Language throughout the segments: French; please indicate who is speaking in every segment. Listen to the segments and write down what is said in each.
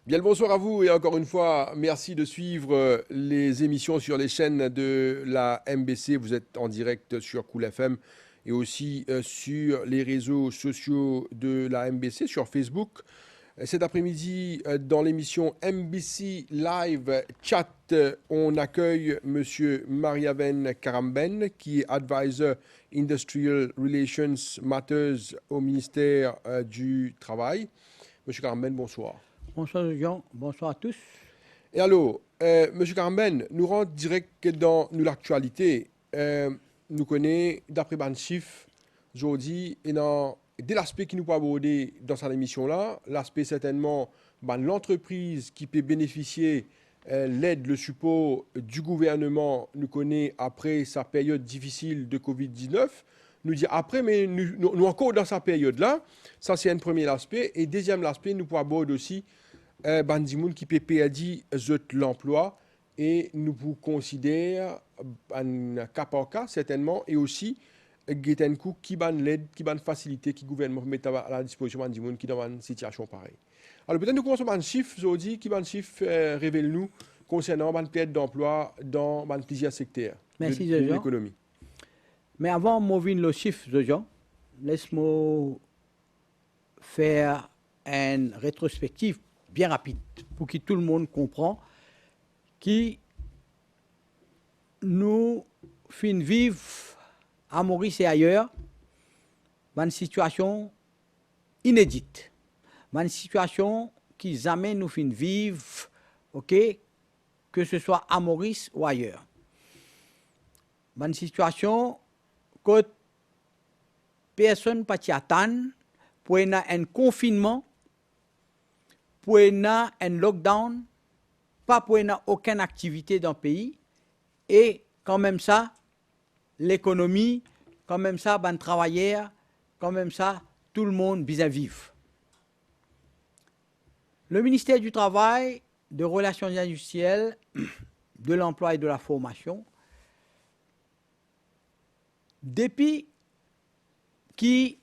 Speaker 1: Bien le bonsoir à vous et encore une fois, merci de suivre les émissions sur les chaînes de la MBC. Vous êtes en direct sur Cool FM et aussi sur les réseaux sociaux de la MBC, sur Facebook. Cet après-midi, dans l'émission MBC Live Chat, on accueille Monsieur Mariaven Karamben, qui est Advisor Industrial Relations Matters au ministère du Travail. Monsieur Karamben, bonsoir.
Speaker 2: Bonsoir Jean, bonsoir à tous.
Speaker 1: Et alors, Monsieur Karamben, nous rentrons direct dans l'actualité. Nous connaissons, d'après ban chiffre, aujourd'hui, et dans dès l'aspect qui nous peut aborder dans cette émission-là, l'aspect certainement de l'entreprise qui peut bénéficier l'aide, le support du gouvernement, nous connaît après sa période difficile de Covid-19. Nous dit après, mais nous encore dans sa période-là, ça c'est un premier aspect. Et deuxième aspect, nous pouvons aborder aussi Bandimoun qui peut perdre l'emploi et nous vous considérons un cas par cas certainement et aussi Getenkou qui ban l'aide, qui ban facilité, qui gouvernement met à la disposition Bandimoun qui dans une situation pareille. Alors peut-être nous commençons par un chiffre aujourd'hui, qui ban chiffre révèle-nous concernant ban perte d'emploi dans plusieurs secteurs
Speaker 2: Merci
Speaker 1: de l'économie.
Speaker 2: Mais avant de m'ouvrir le chiffre de Jean, laisse-moi faire une rétrospective bien rapide pour que tout le monde comprenne qui nous fin vivre à Maurice et ailleurs dans une situation inédite, dans une situation qui jamais nous fin vivre, ok, que ce soit à Maurice ou ailleurs. Dans une situation que personne ne peut attendre pour un confinement, pour un lockdown, pas pour aucune activité dans le pays, et quand même ça, l'économie, quand même ça, les travailleurs, quand même ça, tout le monde bien vivre. Le ministère du Travail, des Relations industrielles, de l'Emploi et de la Formation, depuis qui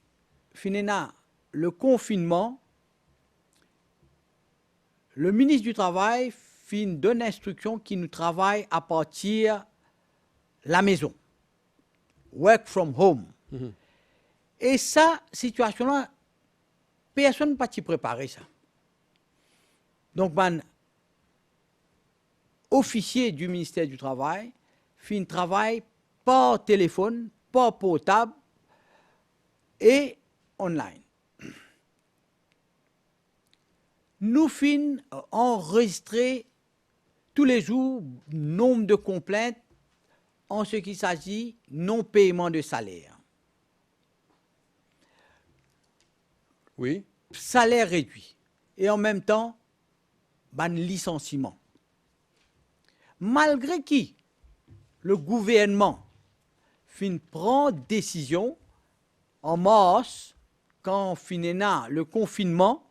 Speaker 2: finira le confinement, le ministre du Travail donne instruction qui nous travaille à partir de la maison. Work from home. Mm-hmm. Et ça, situation-là, personne n'a pas préparé ça. Donc, officier du ministère du Travail travaille par téléphone, par portable et online. Nous enregistrer tous les jours nombre de complaintes en ce qui s'agit non-paiement de salaire.
Speaker 1: Oui.
Speaker 2: Salaire réduit. Et en même temps, licenciement. Malgré qui le gouvernement prend décision en mars, quand finira le confinement,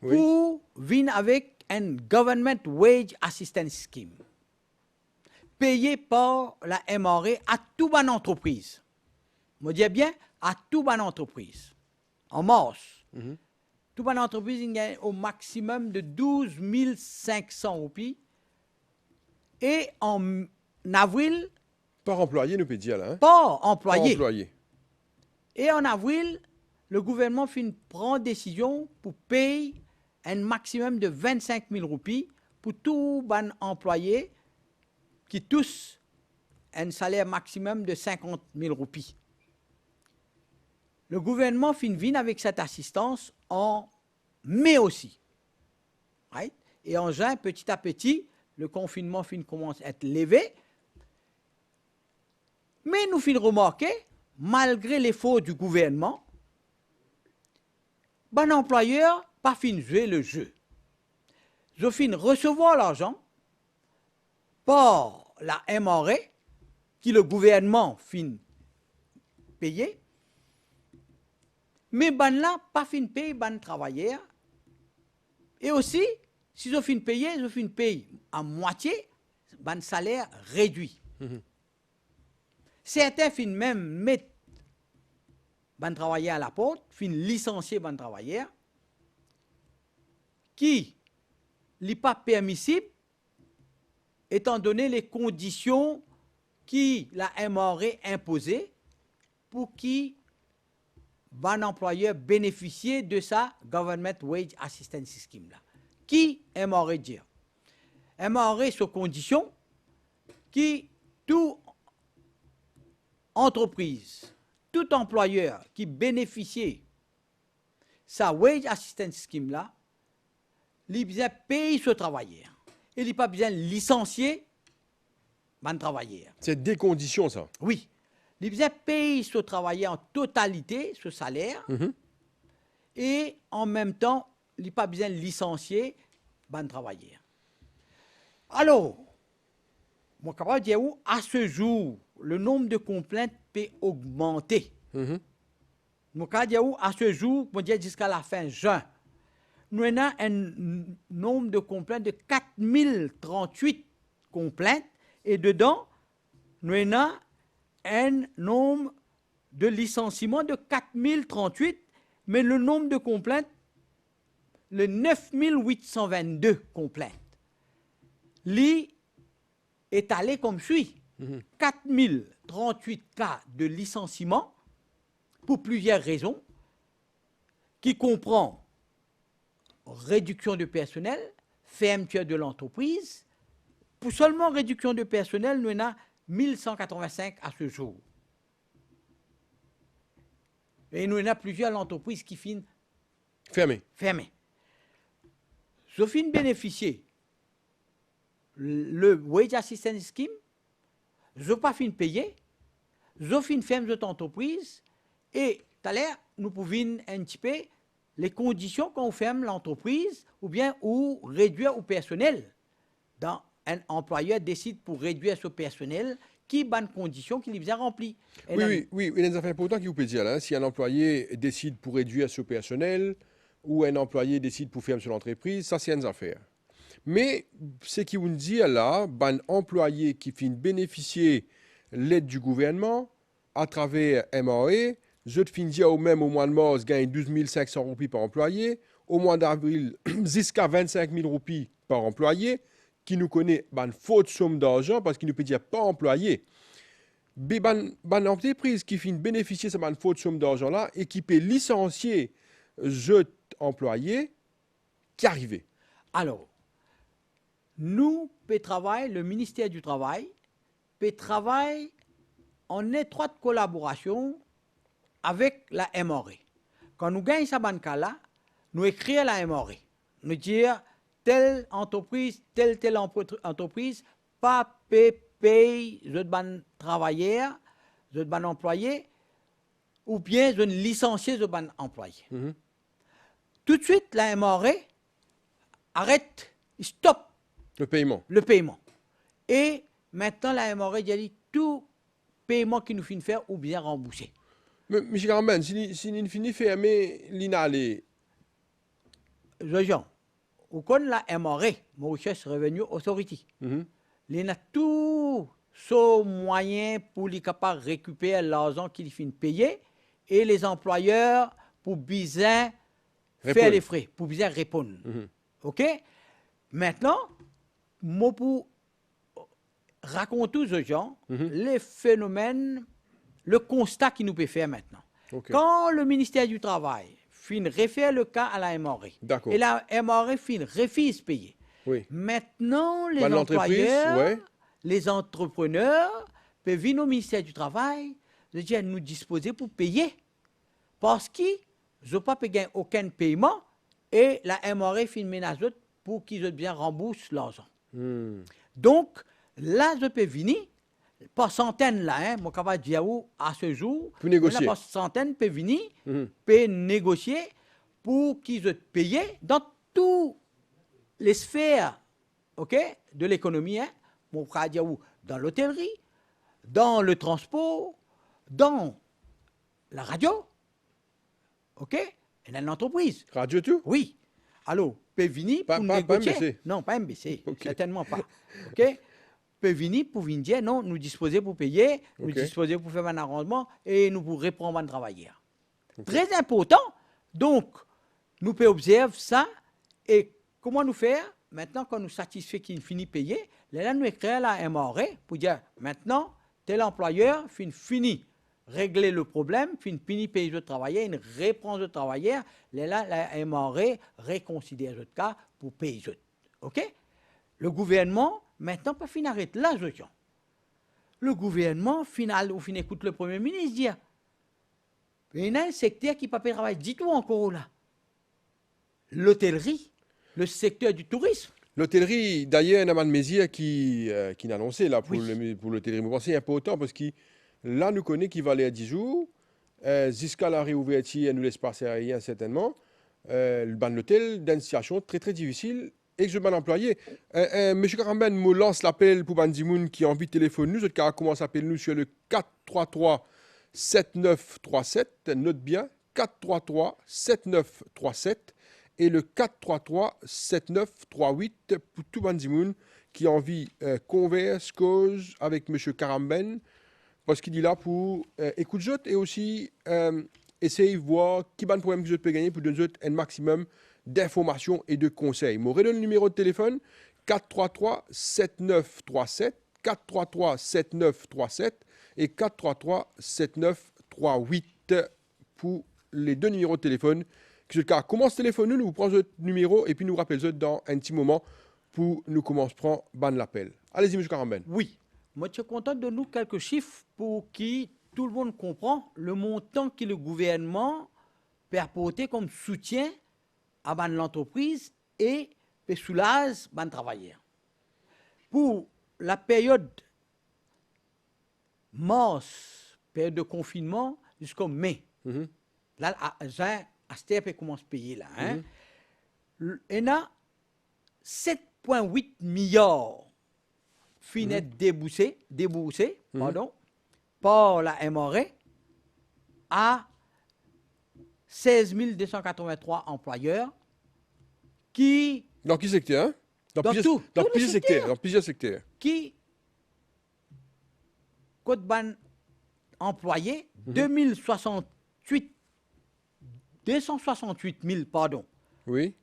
Speaker 2: oui, pour venir avec un Government Wage Assistance Scheme, payé par la MRA à toute bonne entreprise. Je dis bien à toute bonne entreprise. En mars, toute bonne entreprise il gagne au maximum de 12 500 roupies. Et en avril...
Speaker 1: Par employé, nous peut dire là. Hein?
Speaker 2: Par employé.
Speaker 1: Par employé.
Speaker 2: Et en avril, le gouvernement prend décision pour payer un maximum de 25 000 roupies pour tout bon employé qui touche un salaire maximum de 50 000 roupies. Le gouvernement vient avec cette assistance en mai aussi. Right? Et en juin, petit à petit, le confinement commence à être levé. Mais nous remarquer, malgré l'effort du gouvernement, bon employeur pas jouer le jeu. Je recevoir l'argent par la MRA, qui le gouvernement payer, mais là pas payer ban travailleur. Et aussi, si je payer, je paye à moitié ban salaire réduit. Mm-hmm. Certains même mettre ban travailleur à la porte, licencier ban travailleur, qui n'est pas permissible, étant donné les conditions qui la MRE imposées pour qui un employeur bénéficier de sa Government Wage Assistance Scheme. Là. Qui MRE dire? MRE sous condition qui tout entreprise, tout employeur qui bénéficiait sa Wage Assistance Scheme là, il a besoin de payer ce travailleur. Il n'a pas besoin de licencier un travailleur.
Speaker 1: C'est des conditions, ça.
Speaker 2: Oui. Il a besoin de payer ce travailleur en totalité, ce salaire, et en même temps, il n'a pas besoin de licencier un travailleur. Alors, moi, je capable de dire où, à ce jour, le nombre de complaintes peut augmenter. Moi, je dire où, à ce jour, je dire jusqu'à la fin juin, nous avons un nombre de complaintes de 4038 complaintes, et dedans, nous avons un nombre de licenciements de 4038, mais le nombre de complaintes, le 9822 complaintes. Lui est allé comme suit. 4038 cas de licenciement pour plusieurs raisons, qui comprend réduction de personnel, fermeture de l'entreprise. Pour seulement réduction de personnel, nous en avons 1185 à ce jour. Et nous en avons plusieurs entreprises qui finissent fermées. Je finis bénéficier le Wage Assistance Scheme, je n'ai pas fini payer, je finis fermer cette entreprise, et tout à l'heure, nous pouvons un petit peu les conditions qu'on ferme l'entreprise, ou bien ou réduire au personnel. Dans un employeur décide pour réduire ce personnel, qui bonne condition qu'il bien rempli.
Speaker 1: Oui. Il y a des affaires importantes qui vous peut dire là. Si un employé décide pour réduire ce personnel, ou un employé décide pour fermer son entreprise, ça c'est une affaire. Mais ce qui vous dit là, un employé qui finit bénéficier l'aide du gouvernement à travers MRE, je te finis dire au même au mois de mars gagne 12 500 roupies par employé, au mois d'avril jusqu'à 25 000 roupies par employé, qui nous connaît une faute somme d'argent parce qu'il ne peut dire pas employé. Mais une entreprise qui finit bénéficier de cette faute somme d'argent là et qui peut licencier je employé qui arrivait.
Speaker 2: Alors, nous, le ministère du Travail, peut travailler en étroite collaboration avec la MRE. Quand nous gagnons ce cas-là, nous écrivons la MRE. Nous disons, telle entreprise, telle entreprise, pas paye je ban travailleur, je ban employé, ou bien je licencier je ban employé. Tout de suite, la MRE arrête, stop
Speaker 1: le
Speaker 2: paiement. Et maintenant, la MRE dit tout paiement qui nous finit faire ou bien rembourser.
Speaker 1: Mais M. Gamben, si nous finissons fermer l'inalé.
Speaker 2: Jean, ou connaît la MRE, Mauritius Revenue Authority. Il a tout ce moyen pour les capables de récupérer l'argent qu'il finit payer et les employeurs pour bien faire les frais, pour bien répondre. OK? Maintenant, moi pour raconter aux gens les phénomènes, le constat qu'il nous peut faire maintenant.
Speaker 1: Okay.
Speaker 2: Quand le ministère du Travail réfère le cas à la MRE, et la MRE refuse de payer.
Speaker 1: Oui.
Speaker 2: Maintenant, les employeurs, les entrepreneurs peuvent venir au ministère du Travail, dire nous disposer pour payer. Parce qu'ils n'ont pas payé aucun paiement et la MRE menace pour qu'ils bien remboursent l'argent. Donc, là, je peux venir, par centaines là, mon capable de dire à ce jour,
Speaker 1: pour négocier.
Speaker 2: Par centaines peut venir, peut négocier pour qu'ils aient payé dans toutes les sphères, ok, de l'économie, mon capable dire dans l'hôtellerie, dans le transport, dans la radio, ok, et dans l'entreprise.
Speaker 1: Radio tout?
Speaker 2: Oui. Alors, peut venir pour négocier.
Speaker 1: Pas MBC.
Speaker 2: Non, pas MBC, certainement pas. Ok. Peut venir pour venir dire non, nous disposer pour payer, nous disposer pour faire un arrangement et nous pour reprendre un travailleur. Très important. Donc, nous pouvons observer ça et comment nous faire? maintenant, quand nous satisfait qu'il finit payer, là, nous écrivons la MRE pour dire, maintenant, tel employeur finit régler le problème, finit payer le travailleur, une réponse de travailleur, là, la MRE réconsidère le cas pour payer. OK? Le gouvernement, maintenant, peut finir arrêter là, je dis. Le gouvernement, final, ou fin écoute le Premier ministre dire, il y a un secteur qui ne peut pas travailler du tout encore là. L'hôtellerie, le secteur du tourisme.
Speaker 1: L'hôtellerie, d'ailleurs, Naman Mézier qui n'a annoncé là, pour
Speaker 2: Oui.
Speaker 1: pour l'hôtellerie. Vous pensez important parce que là, nous connaissons qu'il va aller à 10 jours. Jusqu'à la réouverture, nous l'espace aérien, certainement. Le ban de l'hôtel, dans une situation très, très difficile. Et que je vais employé. Monsieur Karamben me lance l'appel pour Bandimoun qui a envie de téléphoner nous. Je commence à appeler nous sur le 433 7937. Note bien, 433 7937. Et le 433-7938 pour tout Bandimoun qui a envie converse, cause avec M. Karamben, parce qu'il est là pour écouter et aussi essayer de voir qui ban problème que je peux gagner pour donner un maximum d'informations et de conseils. Je redonne le numéro de téléphone 433-7937, 433-7937 et 433-7938 pour les deux numéros de téléphone. Que le cas commence téléphone, nous prenons votre numéro et puis nous rappelons dans un petit moment pour nous commencer à prendre l'appel. Allez-y, M. Karamben.
Speaker 2: Oui. Moi, je suis content de nous quelques chiffres pour qui tout le monde comprend le montant que le gouvernement peut apporter comme soutien à l'entreprise et peut soulager les travailleurs. Pour la période mars, période de confinement, jusqu'au mai, là, Aster peut commencer à payer là. Hein? Il y a 7,8 milliards finet déboursés par la MRE à 16 283 employeurs qui...
Speaker 1: Dans quel secteur? Dans plusieurs secteurs.
Speaker 2: Qui, côté ban employés, 268 000,
Speaker 1: Oui.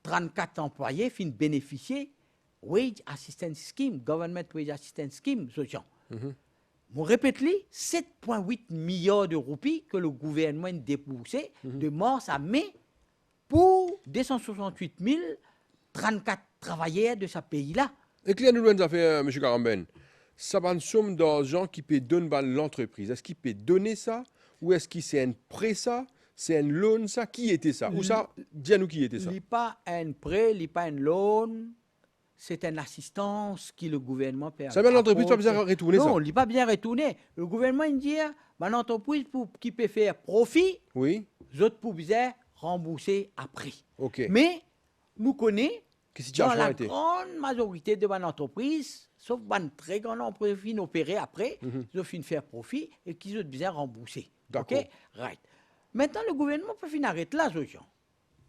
Speaker 2: 34 employés fin bénéficier Wage Assistance Scheme, Government Wage Assistance Scheme, ce genre. Je répète, 7,8 milliards de roupies que le gouvernement a dépensé de mars à mai pour 268 034 travailleurs de ce pays-là.
Speaker 1: Et qu'il y a nous avons fait, M. Karamben, ça va une somme d'argent qui peut donner à l'entreprise. Est-ce qu'il peut donner ça ou est-ce que c'est un prêt ça? C'est un loan ça? Qui était ça? Ou ça? Dis-nous qui était ça?
Speaker 2: Il n'est pas un prêt, il n'est pas un loan. C'est une assistance que le gouvernement peut
Speaker 1: ça veut dire l'entreprise pas bien retourner ça?
Speaker 2: Non, il n'est pas bien retourné. Le gouvernement il dit, l'entreprise qui peut faire profit,
Speaker 1: oui.
Speaker 2: les autres pour bien rembourser après.
Speaker 1: OK.
Speaker 2: Mais nous connaissons, dans la
Speaker 1: été?
Speaker 2: grande majorité de l'entreprise, sauf une très grande entreprise qui opérer après, ils ont fini faire profit et qui ont bien remboursé.
Speaker 1: D'accord.
Speaker 2: OK? Right. Maintenant, le gouvernement peut finir arrêter là, ce genre.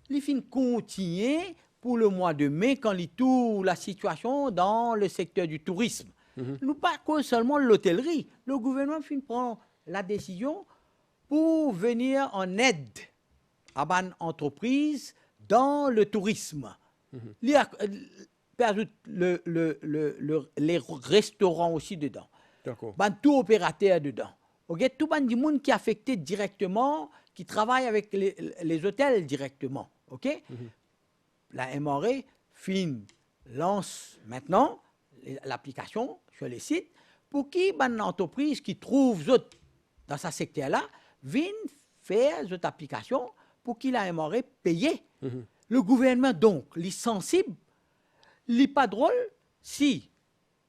Speaker 2: Il finit continuer pour le mois de mai, quand il tourne la situation dans le secteur du tourisme. Nous pas que seulement l'hôtellerie. Le gouvernement prend la décision pour venir en aide à une entreprise dans le tourisme. Il ajoute les restaurants aussi dedans.
Speaker 1: D'accord.
Speaker 2: Tout opérateur dedans. Okay? Tout le monde qui est affecté directement, qui travaille avec les hôtels directement. OK? La MRE lance maintenant l'application sur les sites pour qu'une entreprise qui trouve dans ce secteur-là vienne faire cette application pour qu'il la MRE paye. Le gouvernement, donc, il est sensible, il n'est pas drôle si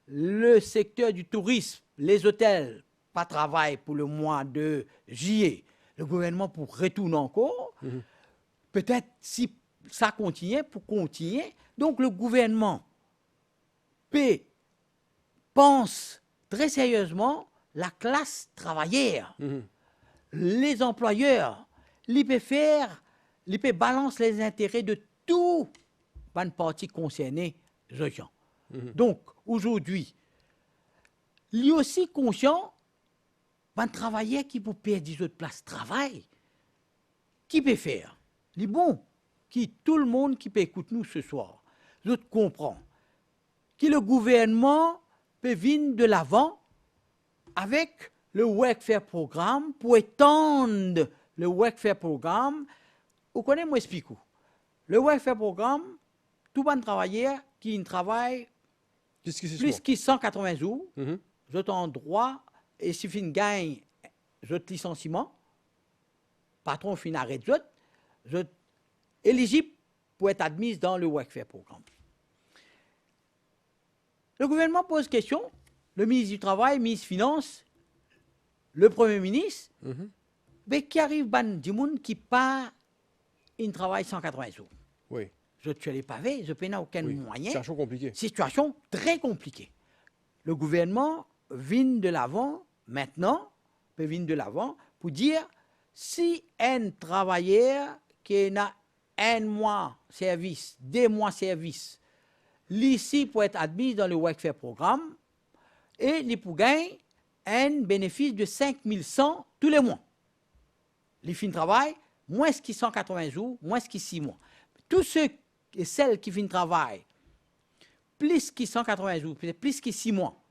Speaker 2: le secteur du tourisme, les hôtels, pas travaillent pour le mois de juillet. Le gouvernement pour retourner encore. Peut-être si ça continue, pour continuer. Donc le gouvernement pense très sérieusement la classe travaillère. Les employeurs, ils peuvent balancer les intérêts de tout une partie concernée, ce gens. Donc aujourd'hui, il est aussi conscient d'un travailleur qui peut perdre 10 autres places de travail. Qui peut faire? Il est bon. Qui tout le monde qui peut écouter nous ce soir. je comprends que le gouvernement peut venir de l'avant avec le welfare programme pour étendre le welfare programme. Vous connaissez, moi, explique. Le welfare programme, tout bon travailleur qui travaille plus que 180 jours, je en droit, et si fin gagne, je licenciement, patron fin arrête, je éligible pour être admis dans le welfare programme. Le gouvernement pose question, le ministre du Travail, le ministre des Finances, le Premier ministre, mais qui arrive du monde qui pas un travail 180 jours.
Speaker 1: Oui.
Speaker 2: Je tue les pavés, je n'ai aucun moyen.
Speaker 1: Situation compliquée.
Speaker 2: Situation très compliquée. Le gouvernement vient de l'avant, maintenant, peut venir de l'avant, pour dire, si un travailleur qui a un mois service, 2 mois service, ici pour être admis dans le welfare programme, et il peut gagner un bénéfice de 5100 tous les mois. Les fins de travail, moins que 180 jours, moins que 6 mois. Tous ceux et celles qui finissent travail, plus que 180 jours, plus que 6 mois,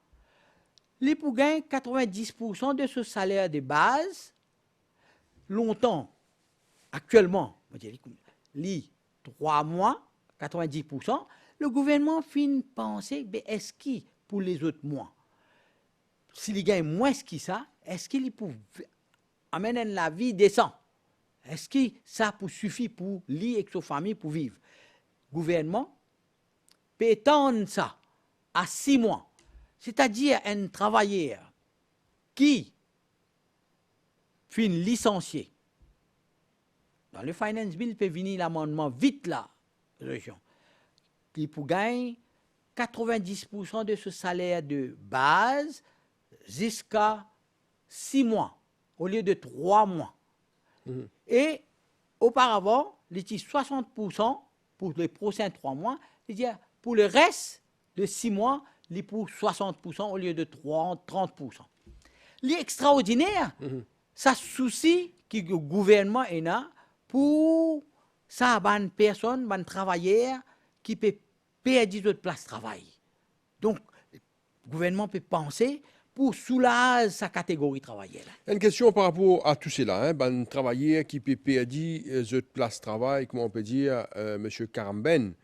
Speaker 2: ils peuvent gagner 90% de ce salaire de base. Longtemps, actuellement, les 3 mois, 90%, le gouvernement finit penser, est-ce qu'il, pour les autres mois, s'il gagne moins que ça, est-ce qu'il peut amener la vie décente? Est-ce que ça suffit pour lui et sa famille pour vivre? Le gouvernement peut étendre ça à 6 mois. C'est-à-dire un travailleur qui finit licencié. Dans le Finance Bill, peut venir l'amendement vite là, région. Il peut gagner 90% de ce salaire de base jusqu'à 6 mois, au lieu de 3 mois. Et auparavant, il était 60% pour les prochains 3 mois. C'est-à-dire, pour le reste de 6 mois, il est pour 60% au lieu de 30%. L'extraordinaire, ça souci que le gouvernement est là pour ça, une personne, un travailleur qui peut perdre d'autres places de travail. Donc, le gouvernement peut penser pour soulager sa catégorie travailleur.
Speaker 1: Une question par rapport à tout cela, un travailleur qui peut perdre d'autres places de travail, comment on peut dire, M. Karamben.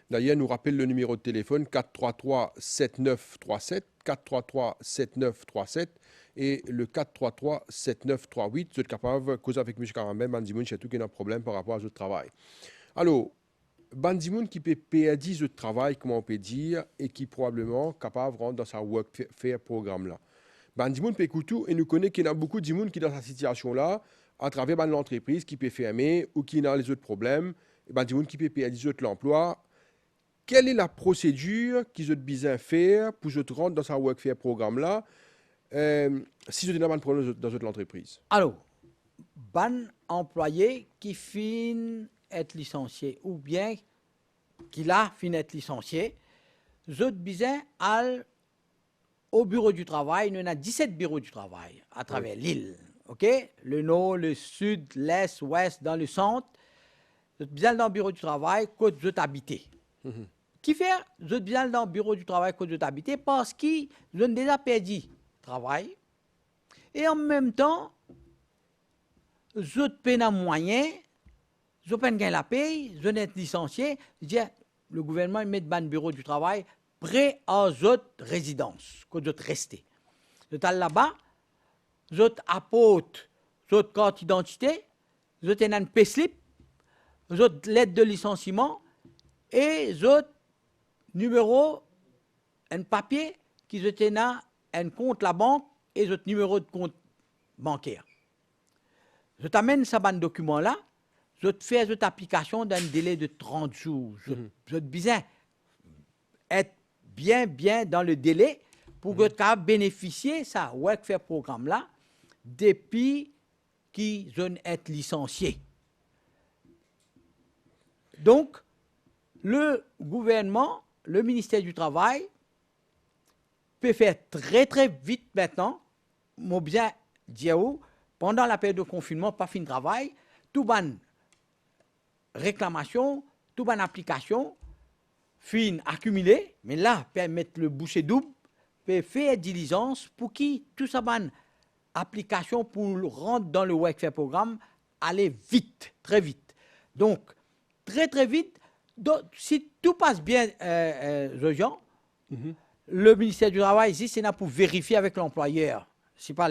Speaker 1: D'ailleurs, nous rappelle le numéro de téléphone 433-7937, 433-7937 et le 433-7938. Vous êtes capable de causer avec M. Karamben, Bandimoun, c'est tout qui a un problème par rapport à ce travail. Alors, Bandimoun qui peut perdre ce travail, comment on peut dire, et qui probablement capable de rentrer dans sa workfare programme là. Bandimoun peut écouter et nous connaît qu'il y a beaucoup de gens qui dans cette situation là, à travers l'entreprise qui peut fermer ou qui a les autres problèmes, Bandimoun qui peut perdre l'emploi. Quelle est la procédure qu'ils ont besoin de faire pour que rentrer dans ce workfare programme-là si je n'ai pas de problème dans l'entreprise?
Speaker 2: Alors, ban employé qui finit être licencié ou bien qui a fini être licencié, je besoin aller au bureau du travail. Nous avons 17 bureaux du travail à travers l'île. Okay? Le nord, le sud, l'est, l'ouest, dans le centre. Je besoin dans le bureau du travail que je habité. Qui fait, je viens dans le bureau du travail que je habité parce que je n'ai déjà perdu le travail. Et en même temps, je peine un moyen, je peine gagner la paye, je n'ai licencié. Je dis, le gouvernement met dans le bureau du travail prêt à autres résidences, que je rester. Je suis là-bas, je apporte votre carte d'identité, je tiens un payslip, je lettre de licenciement et je numéro, un papier qui je tiens un compte la banque et je numéro de compte bancaire. Je t'amène ce document-là, je te fais cette application d'un délai de 30 jours. Je te besoin être bien dans le délai pour que tu puisses bénéficier de ce workfare programme-là depuis que je suis licencié. Donc, le gouvernement, le ministère du Travail peut faire très vite maintenant, mon bien dire pendant la période de confinement, pas fin de travail, tout ban réclamation, tout ban application, fin accumulé, mais là, permettre le boucher double, peut faire diligence pour qui tout ça ban application pour rentrer dans le workfare programme, aller vite, très vite. Donc, très très vite, donc, si tout passe bien, Jean, le ministère du Travail, ici, c'est là pour vérifier avec l'employeur. Si pas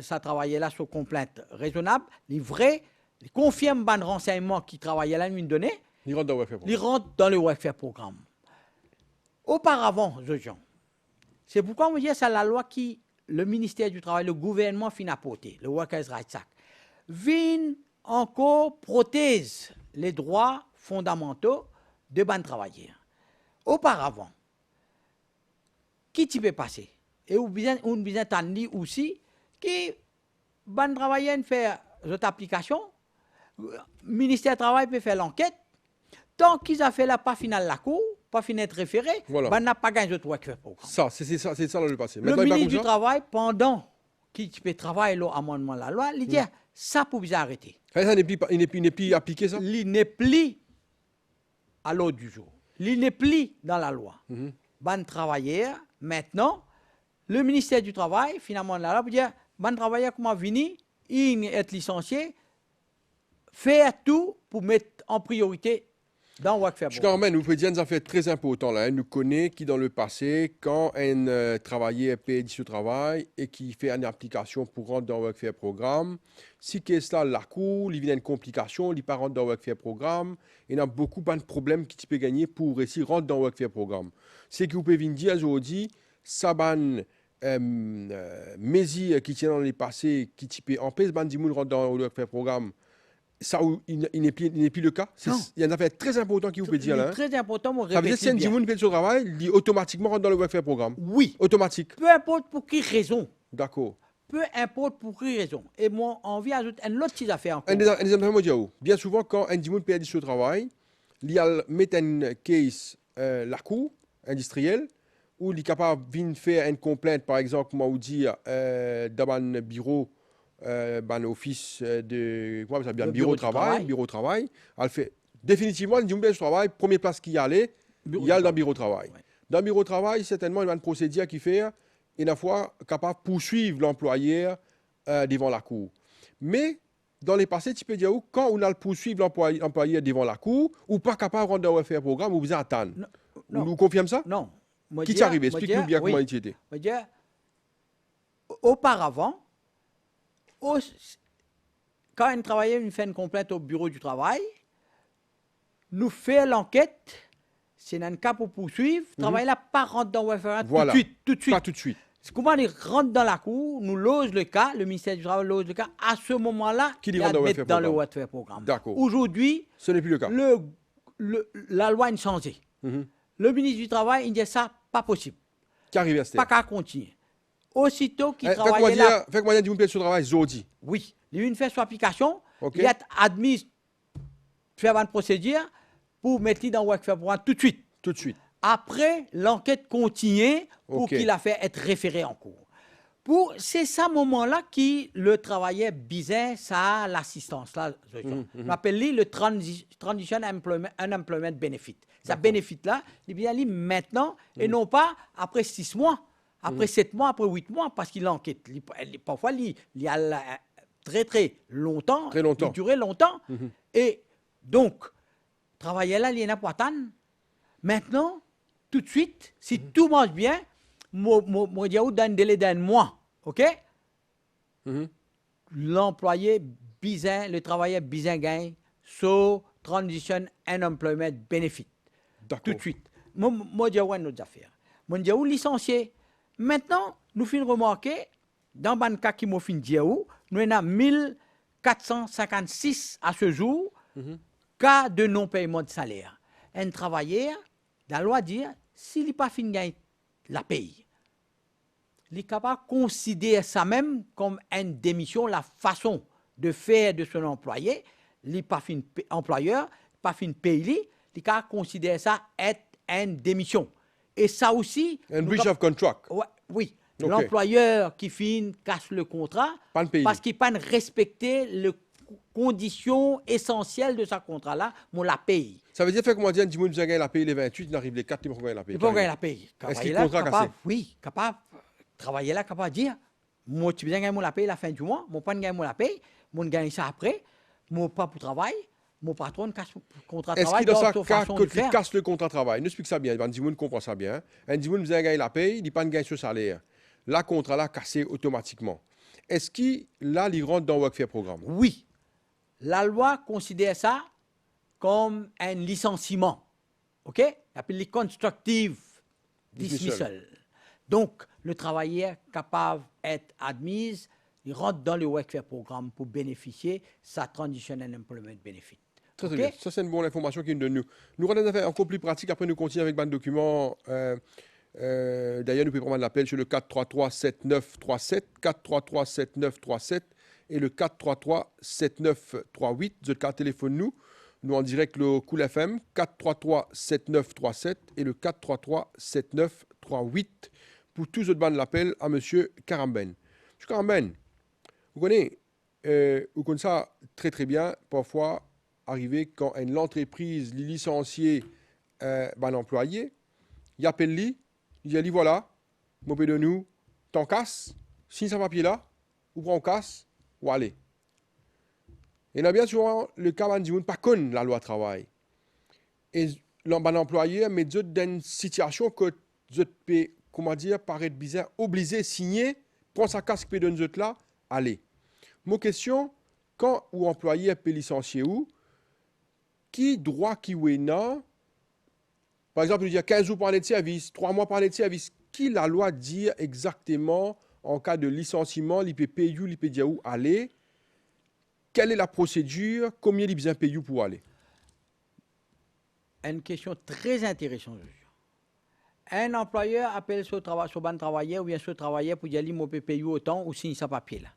Speaker 2: ça travaillait là sur complainte raisonnable, les vrais, ils confirment ban renseignement qui travaillait là, une donnée,
Speaker 1: Il rentre dans le workfare
Speaker 2: ils rentrent dans le workfare programme. Auparavant, Jean, c'est pourquoi on dit que c'est la loi qui, le ministère du Travail, le gouvernement fin apporter, le Workers' Rights Act, vient encore prothèse les droits fondamentaux de ban travailleurs. Auparavant, qui t'y peut passer? Et on besoin d'entendre aussi que ban travailleurs fait cette application, le ministère du Travail peut faire l'enquête, tant qu'ils ont fait la pas finale la cour, pas fini d'être référé,
Speaker 1: Voilà.
Speaker 2: ban n'a pas gagné de workfare programme.
Speaker 1: Ça, c'est ça dans le passé.
Speaker 2: Le
Speaker 1: Maintenant, il
Speaker 2: ministre du
Speaker 1: pas comme ça.
Speaker 2: Travail, pendant qu'il peut travailler l'amendement de la loi, il dit ça pour vous arrêter.
Speaker 1: Ça il n'est plus appliqué, ça?
Speaker 2: Il n'est plus à l'ordre du jour. Il n'est plus dans la loi. Ban travailleur, maintenant, le ministère du Travail, finalement, la loi, peut dire ban travailleur, comment venir, il est licencié, faire tout pour mettre en priorité dans le workfare.
Speaker 1: Quand même, nous pouvons dire une affaire très importante là. Nous connaissons qui dans le passé, quand un travailleur paye du travail et qui fait une application pour rentrer dans le workfare programme, si qu'est-ce là la cour, il y a une complication, il ne rentre dans le workfare programme, il y a beaucoup de problèmes qui peut gagner pour réussir rentrer dans le workfare programme. C'est que vous pouvez dire aujourd'hui, ça ban mesures qui tiennent dans les passés, qui peut empêcher ban de rentrer dans le workfare programme. Ça, il n'est plus le cas. Il y a une affaire très importante qui vous peut dire là.
Speaker 2: Très important, mon
Speaker 1: Ça veut dire que si un Dimoun fait son travail, il automatiquement rentre dans le workfare programme.
Speaker 2: Oui.
Speaker 1: Automatique.
Speaker 2: Peu importe pour quelle raison.
Speaker 1: D'accord.
Speaker 2: Peu importe pour quelle raison. Et moi, on vient ajouter une autre petite affaire encore.
Speaker 1: Un des exemples, bien souvent, quand un Dimoun perd son travail, il met un case la cour industrielle où il est capable de faire une complainte, par exemple, comment vous dire, dans un bureau. Office de comment ça s'appelle, bureau de travail, elle fait définitivement le bureau de travail, première place qui y allait, il y a dans le bureau de travail. Ouais. Dans le bureau de travail, certainement, il y a une procédure qui fait une fois capable de poursuivre l'employeur devant la cour. Mais dans les passés, tu peux dire quand on a le poursuivre l'employeur devant la cour, ou pas capable de rendre un workfare programme, ou vous attendre. Vous nous confirmez ça?
Speaker 2: Non.
Speaker 1: Qui t'est arrivé? Explique-nous bien comment il était.
Speaker 2: Auparavant, quand un travailleur fait une complainte au bureau du travail, nous fait l'enquête, c'est un cas pour poursuivre, le travailleur n'a pas rentre dans le workfare tout de suite.
Speaker 1: Pas tout de suite.
Speaker 2: Comment il rentre dans la cour, nous loge le cas, le ministère du Travail loge le cas, à ce moment-là,
Speaker 1: il rentre
Speaker 2: dans le workfare programme.
Speaker 1: D'accord.
Speaker 2: Aujourd'hui,
Speaker 1: ce n'est plus le cas.
Speaker 2: La loi a changé. Le ministre du Travail, il dit ça, pas possible.
Speaker 1: Qu'arrive à ce
Speaker 2: pas qu'à continuer. Aussitôt qu'il travaille là...
Speaker 1: Faites-moi dire, vous sur le travail, Zodi.
Speaker 2: Oui. Il fait son application, il est admis faire une procédure pour mettre dans le workfare programme tout de suite.
Speaker 1: Tout de suite.
Speaker 2: Après, l'enquête continue pour qu'il a fait être référé en cours. C'est ce moment-là que le travailleur bizarre, ça l'assistance. On appelle le Transition Unemployment Benefit. Ça bénéfice-là, il vient maintenant et non pas après 6 mois. Après 7 mois, après 8 mois, parce qu'il enquête. Parfois, il y a très longtemps. Il durait longtemps. Et donc, travailler là, il y en a pas tant. Maintenant, tout de suite, si tout marche bien, moi, je dans un délai d'un mois, OK? L'employé bizarre, le travailleur bizarre gagne sur Transition Unemployment Benefit. Tout de suite. Moi, je vois une autre affaire. Moi, je suis licencié. Maintenant, nous finissons remarquer, dans le cas qui m'a fait dire, nous avons 1456 à ce jour cas de non-paiement de salaire. Un travailleur, la loi dit, s'il n'est pas fini de gagner la paye, il est capable de considérer ça même comme une démission, la façon de faire de son employé, il n'est pas fini employeur, pas fini de payer, il est capable de considérer ça être une démission. Et ça aussi...
Speaker 1: Un breach of contract.
Speaker 2: Oui. Okay. L'employeur qui casse le contrat parce qu'il n'a pas respecté le condition essentielle de ce contrat-là, on la paye.
Speaker 1: Ça veut dire, fait comment dire, dis-moi, nous avons la paye les 28, il arrive les 4, il faut gagner la paye.
Speaker 2: Il faut gagner la paye.
Speaker 1: Est-ce qu'il y
Speaker 2: Travailler
Speaker 1: a
Speaker 2: là,
Speaker 1: contrat
Speaker 2: capable,
Speaker 1: cassé?
Speaker 2: oui, capable, travailler là, capable de dire, moi, tu viens gagner la paye la fin du mois, moi, pas gagner la paye, moi, gagne ça après, moi, pas pour travail, mon patron casse le contrat de
Speaker 1: Est-ce
Speaker 2: travail
Speaker 1: qu'il dans
Speaker 2: dans
Speaker 1: ça
Speaker 2: sa
Speaker 1: cas
Speaker 2: façon
Speaker 1: que
Speaker 2: de
Speaker 1: tu
Speaker 2: faire.
Speaker 1: casses le contrat de travail? Nous explique ça bien, Van Dimoun comprend ça bien. Un Dimoun vous avez gagné la paye, il dit pas de gain sur salaire. Là, contrat là cassé automatiquement. Est-ce qu'il là, il rentre dans le Workfare Programme?
Speaker 2: Oui, la loi considère ça comme un licenciement. OK? Il appelle les constructive dismissal. Donc, le travailleur capable d'être admis, il rentre dans le Workfare Programme pour bénéficier sa Transitional Employment Benefit.
Speaker 1: Très, très
Speaker 2: OK?
Speaker 1: bien. Ça, c'est une bonne information qu'il nous donne. Nous rendons des affaires encore plus pratiques. Après, nous continuons avec un document. D'ailleurs, nous pouvons prendre l'appel sur le 433-7937, 433-7937 et le 433-7938. Vous êtes téléphone nous. Nous en direct le Cool FM, 433-7937 et le 433-7938 pour tous autres bandes l'appel à M. Karamben. M. Karamben, vous connaissez ça très très bien, parfois arriver quand une entreprise les licencié un employé, il appelle lui, il dit voilà, mon de nous, t'en casse, signe ce papier là, ou prends casse, ou allez. Et là, bien souvent, le cas ne pas connaît la loi travail. Et l'employé met dans une situation que je peux, comment dire, paraître bizarre, obligé de signer, prendre sa casque de nous là, allez. Mon question, quand ou employé peut licencier où, qui droit qui ou non, par exemple, il y a 15 jours par année de service, 3 mois par année de service, qui la loi dit exactement en cas de licenciement, l'IPP, l'IPDIA où aller, quelle est la procédure, combien il besoin payer pour aller?
Speaker 2: Une question très intéressante. Un employeur appelle son travailleur ou bien son travailleur pour dire qu'il peut payer autant ou signer sa papier là.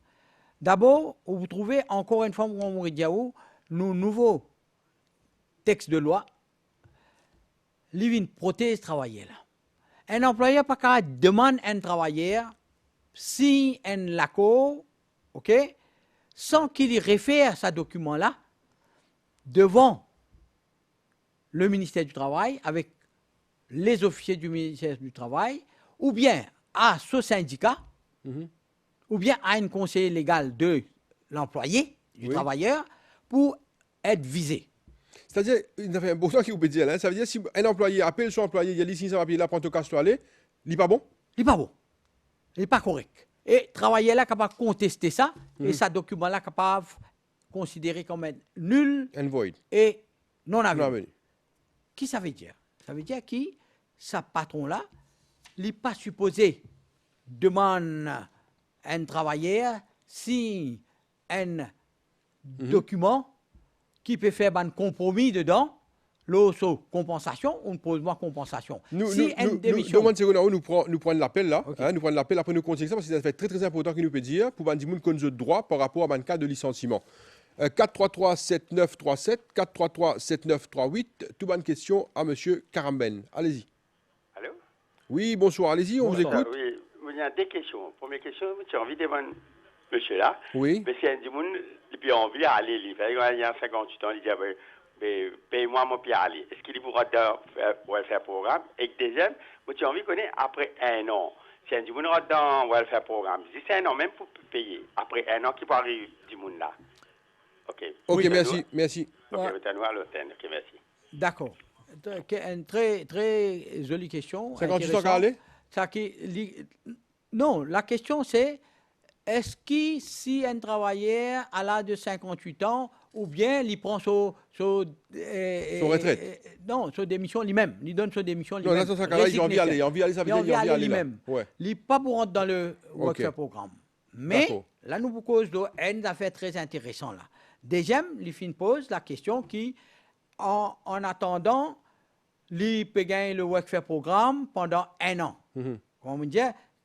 Speaker 2: D'abord, vous trouvez encore une fois, nos nouveaux textes de loi, une prothèse travailleur là. Un employeur pas qu'à demander à un travailleur si un l'accord, ok, sans qu'il y réfère ce document-là devant le ministère du Travail avec les officiers du ministère du Travail, ou bien à ce syndicat, ou bien à un conseiller légal de l'employé, du travailleur, pour être visé.
Speaker 1: C'est-à-dire, il y a un beau temps qui vous peut dire, hein, ça veut dire si un employé appelle son employé, il a dit si ça va payer là, prends ton casse toi aller, il n'est pas bon?
Speaker 2: Il n'est pas bon. Il n'est pas correct. Et travailler là capable de contester ça, et ce document-là capable de considérer comme nul
Speaker 1: And void.
Speaker 2: et non avenu.
Speaker 1: Non avenu.
Speaker 2: Qui ça veut dire? Ça veut dire que ce patron-là, il n'est pas supposé demander à un travailleur si un document qui peut faire un compromis dedans, l'autre compensation, on pose moi compensation. Si une démission.
Speaker 1: Nous prenons l'appel là, okay. Hein, nous prenons l'appel, après nous continuons ça parce que c'est très très important qu'il nous peut dire pour dire qu'on a droit par rapport à un cas de licenciement. 433-7937, 433-7938, toute bonne question à M. Karamben. Allez-y.
Speaker 3: Allô?
Speaker 1: Oui, bonsoir, allez-y, on vous écoute.
Speaker 3: Oui, il y a deux questions. Première question, tu as envie de demander monsieur là.
Speaker 1: Oui.
Speaker 3: Mais si un monde, et puis envie d'aller, il y a 58 ans, il dit, paye-moi mon pied à aller. Est-ce qu'il pourra faire programme? Et deuxième, tu as envie de connaître après un an. Si un monde rentre dans welfare programme, si c'est un an même pour payer, après un an, qui peut arriver du monde là? Ok,
Speaker 1: oui, merci.
Speaker 3: Ok, ok, merci.
Speaker 2: D'accord. Une très, très jolie question.
Speaker 1: 58 ans qu'à aller?
Speaker 2: Non, la question c'est, est-ce que si un travailleur à l'âge de 58 ans, ou bien il prend son
Speaker 1: retraite?
Speaker 2: Non, son démission lui-même. Il donne son démission
Speaker 1: lui-même. Non, dans ce
Speaker 2: cas-là,
Speaker 1: il a envie d'aller. Ça veut dire qu'il a envie d'aller
Speaker 2: lui-même. Ouais. Il n'est pas pour rentrer dans le Workfare Programme. Mais là, nous vous cause une affaire très intéressante là. Deuxième, il pose la question qui, en attendant, il peut gagner le Workfare Programme pendant un an. Comme on dit,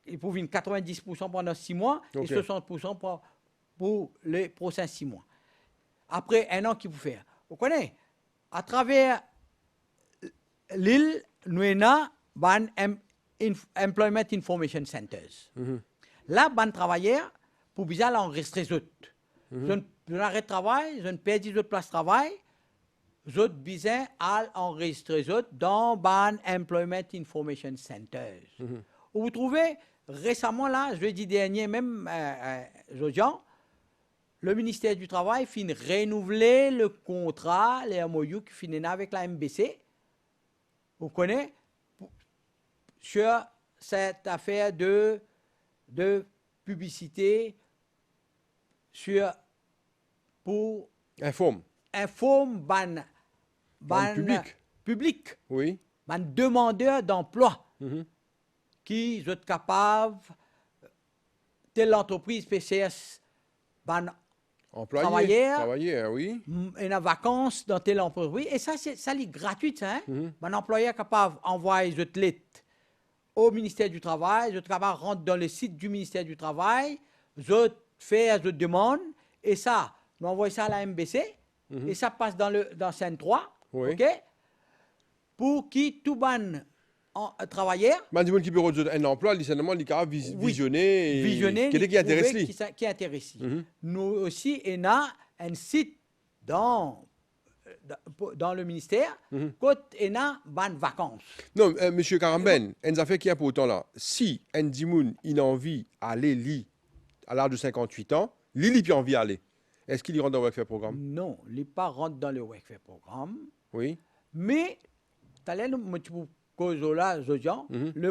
Speaker 2: il peut gagner 90% pendant 6 mois et 60% pour les prochains 6 mois. Après un an, qu'il faut faire? Vous connaissez, à travers l'île, nous avons Employment Information Centers. Là, les travailleurs, pour bien enregistrer eux. de l'arrêt de travail, je ne perds de place de travail, je besoin à enregistrer dans ban Employment Information Centers. Vous trouvez, récemment, là, jeudi dernier, même, Jodian, le ministère du Travail finit renouveler le contrat, les MOU qui finissent avec la MBC. Vous connaissez, sur cette affaire de publicité pour
Speaker 1: Informe.
Speaker 2: ban public,
Speaker 1: Oui.
Speaker 2: ban demandeur d'emploi qui sont capables, telle entreprise PCS, ban
Speaker 1: Employé.
Speaker 2: travailleur,
Speaker 1: Oui.
Speaker 2: une vacances dans telle entreprise. Et ça, c'est gratuit, ça. Hein? Un employeur capable d'envoyer cette lettre au ministère du Travail, je capable de rentrer dans le site du ministère du Travail, je fais une demande, et ça, nous envoyons ça à la MBC, et ça passe dans scène 3,
Speaker 1: Oui.
Speaker 2: ok? Pour qui tout ban travailleur,
Speaker 1: Man di moun qui peut rejoindre un emploi, licenciement, il capable visionner.
Speaker 2: visionner,
Speaker 1: Quel est qui intéresse
Speaker 2: trouver
Speaker 1: lui?
Speaker 2: qui intéresse. Nous aussi, on a un site dans le ministère, quand on a ban vacances.
Speaker 1: Non, monsieur Karamben, une affaire qui est important là. Si un dimoun il a envie d'aller li à l'âge de 58 ans, il peut envie d'aller. Est-ce qu'il y rentre dans le Workfare Programme?
Speaker 2: Non, il n'est pas rentre dans le Workfare Programme.
Speaker 1: Oui.
Speaker 2: Mais, tu as le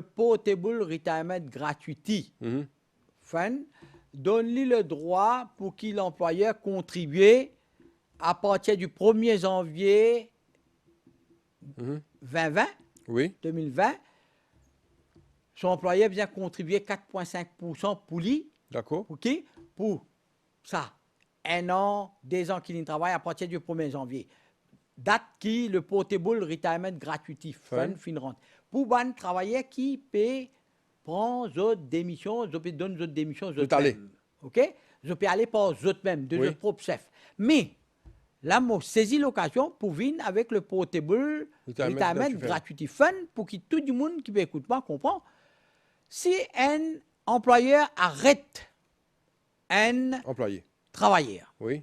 Speaker 2: Portable Retirement Gratuity Fund donne-lui le droit pour qu'il l'employeur contribue à partir du 1er janvier 2020,
Speaker 1: Oui.
Speaker 2: 2020. Son employeur vient contribuer 4,5% pour lui.
Speaker 1: D'accord.
Speaker 2: Pour qui? Pour ça. 1 an, 2 ans qu'il travaille à partir du 1er janvier. Date qui le Portable Retirement Gratuity Fund finira. Pour ban travailleurs qui peut prendre d'autres démissions, je peux donner d'autres démissions.
Speaker 1: Je peux aller.
Speaker 2: OK? Je peux aller par eux mêmes, de leur propre chef. Mais, là, je saisis l'occasion pour venir avec le Portable Retirement Gratuity Fund pour que tout le monde qui peut écouter pas comprend. Si un employeur arrête un
Speaker 1: Employé.
Speaker 2: travailleur,
Speaker 1: Oui.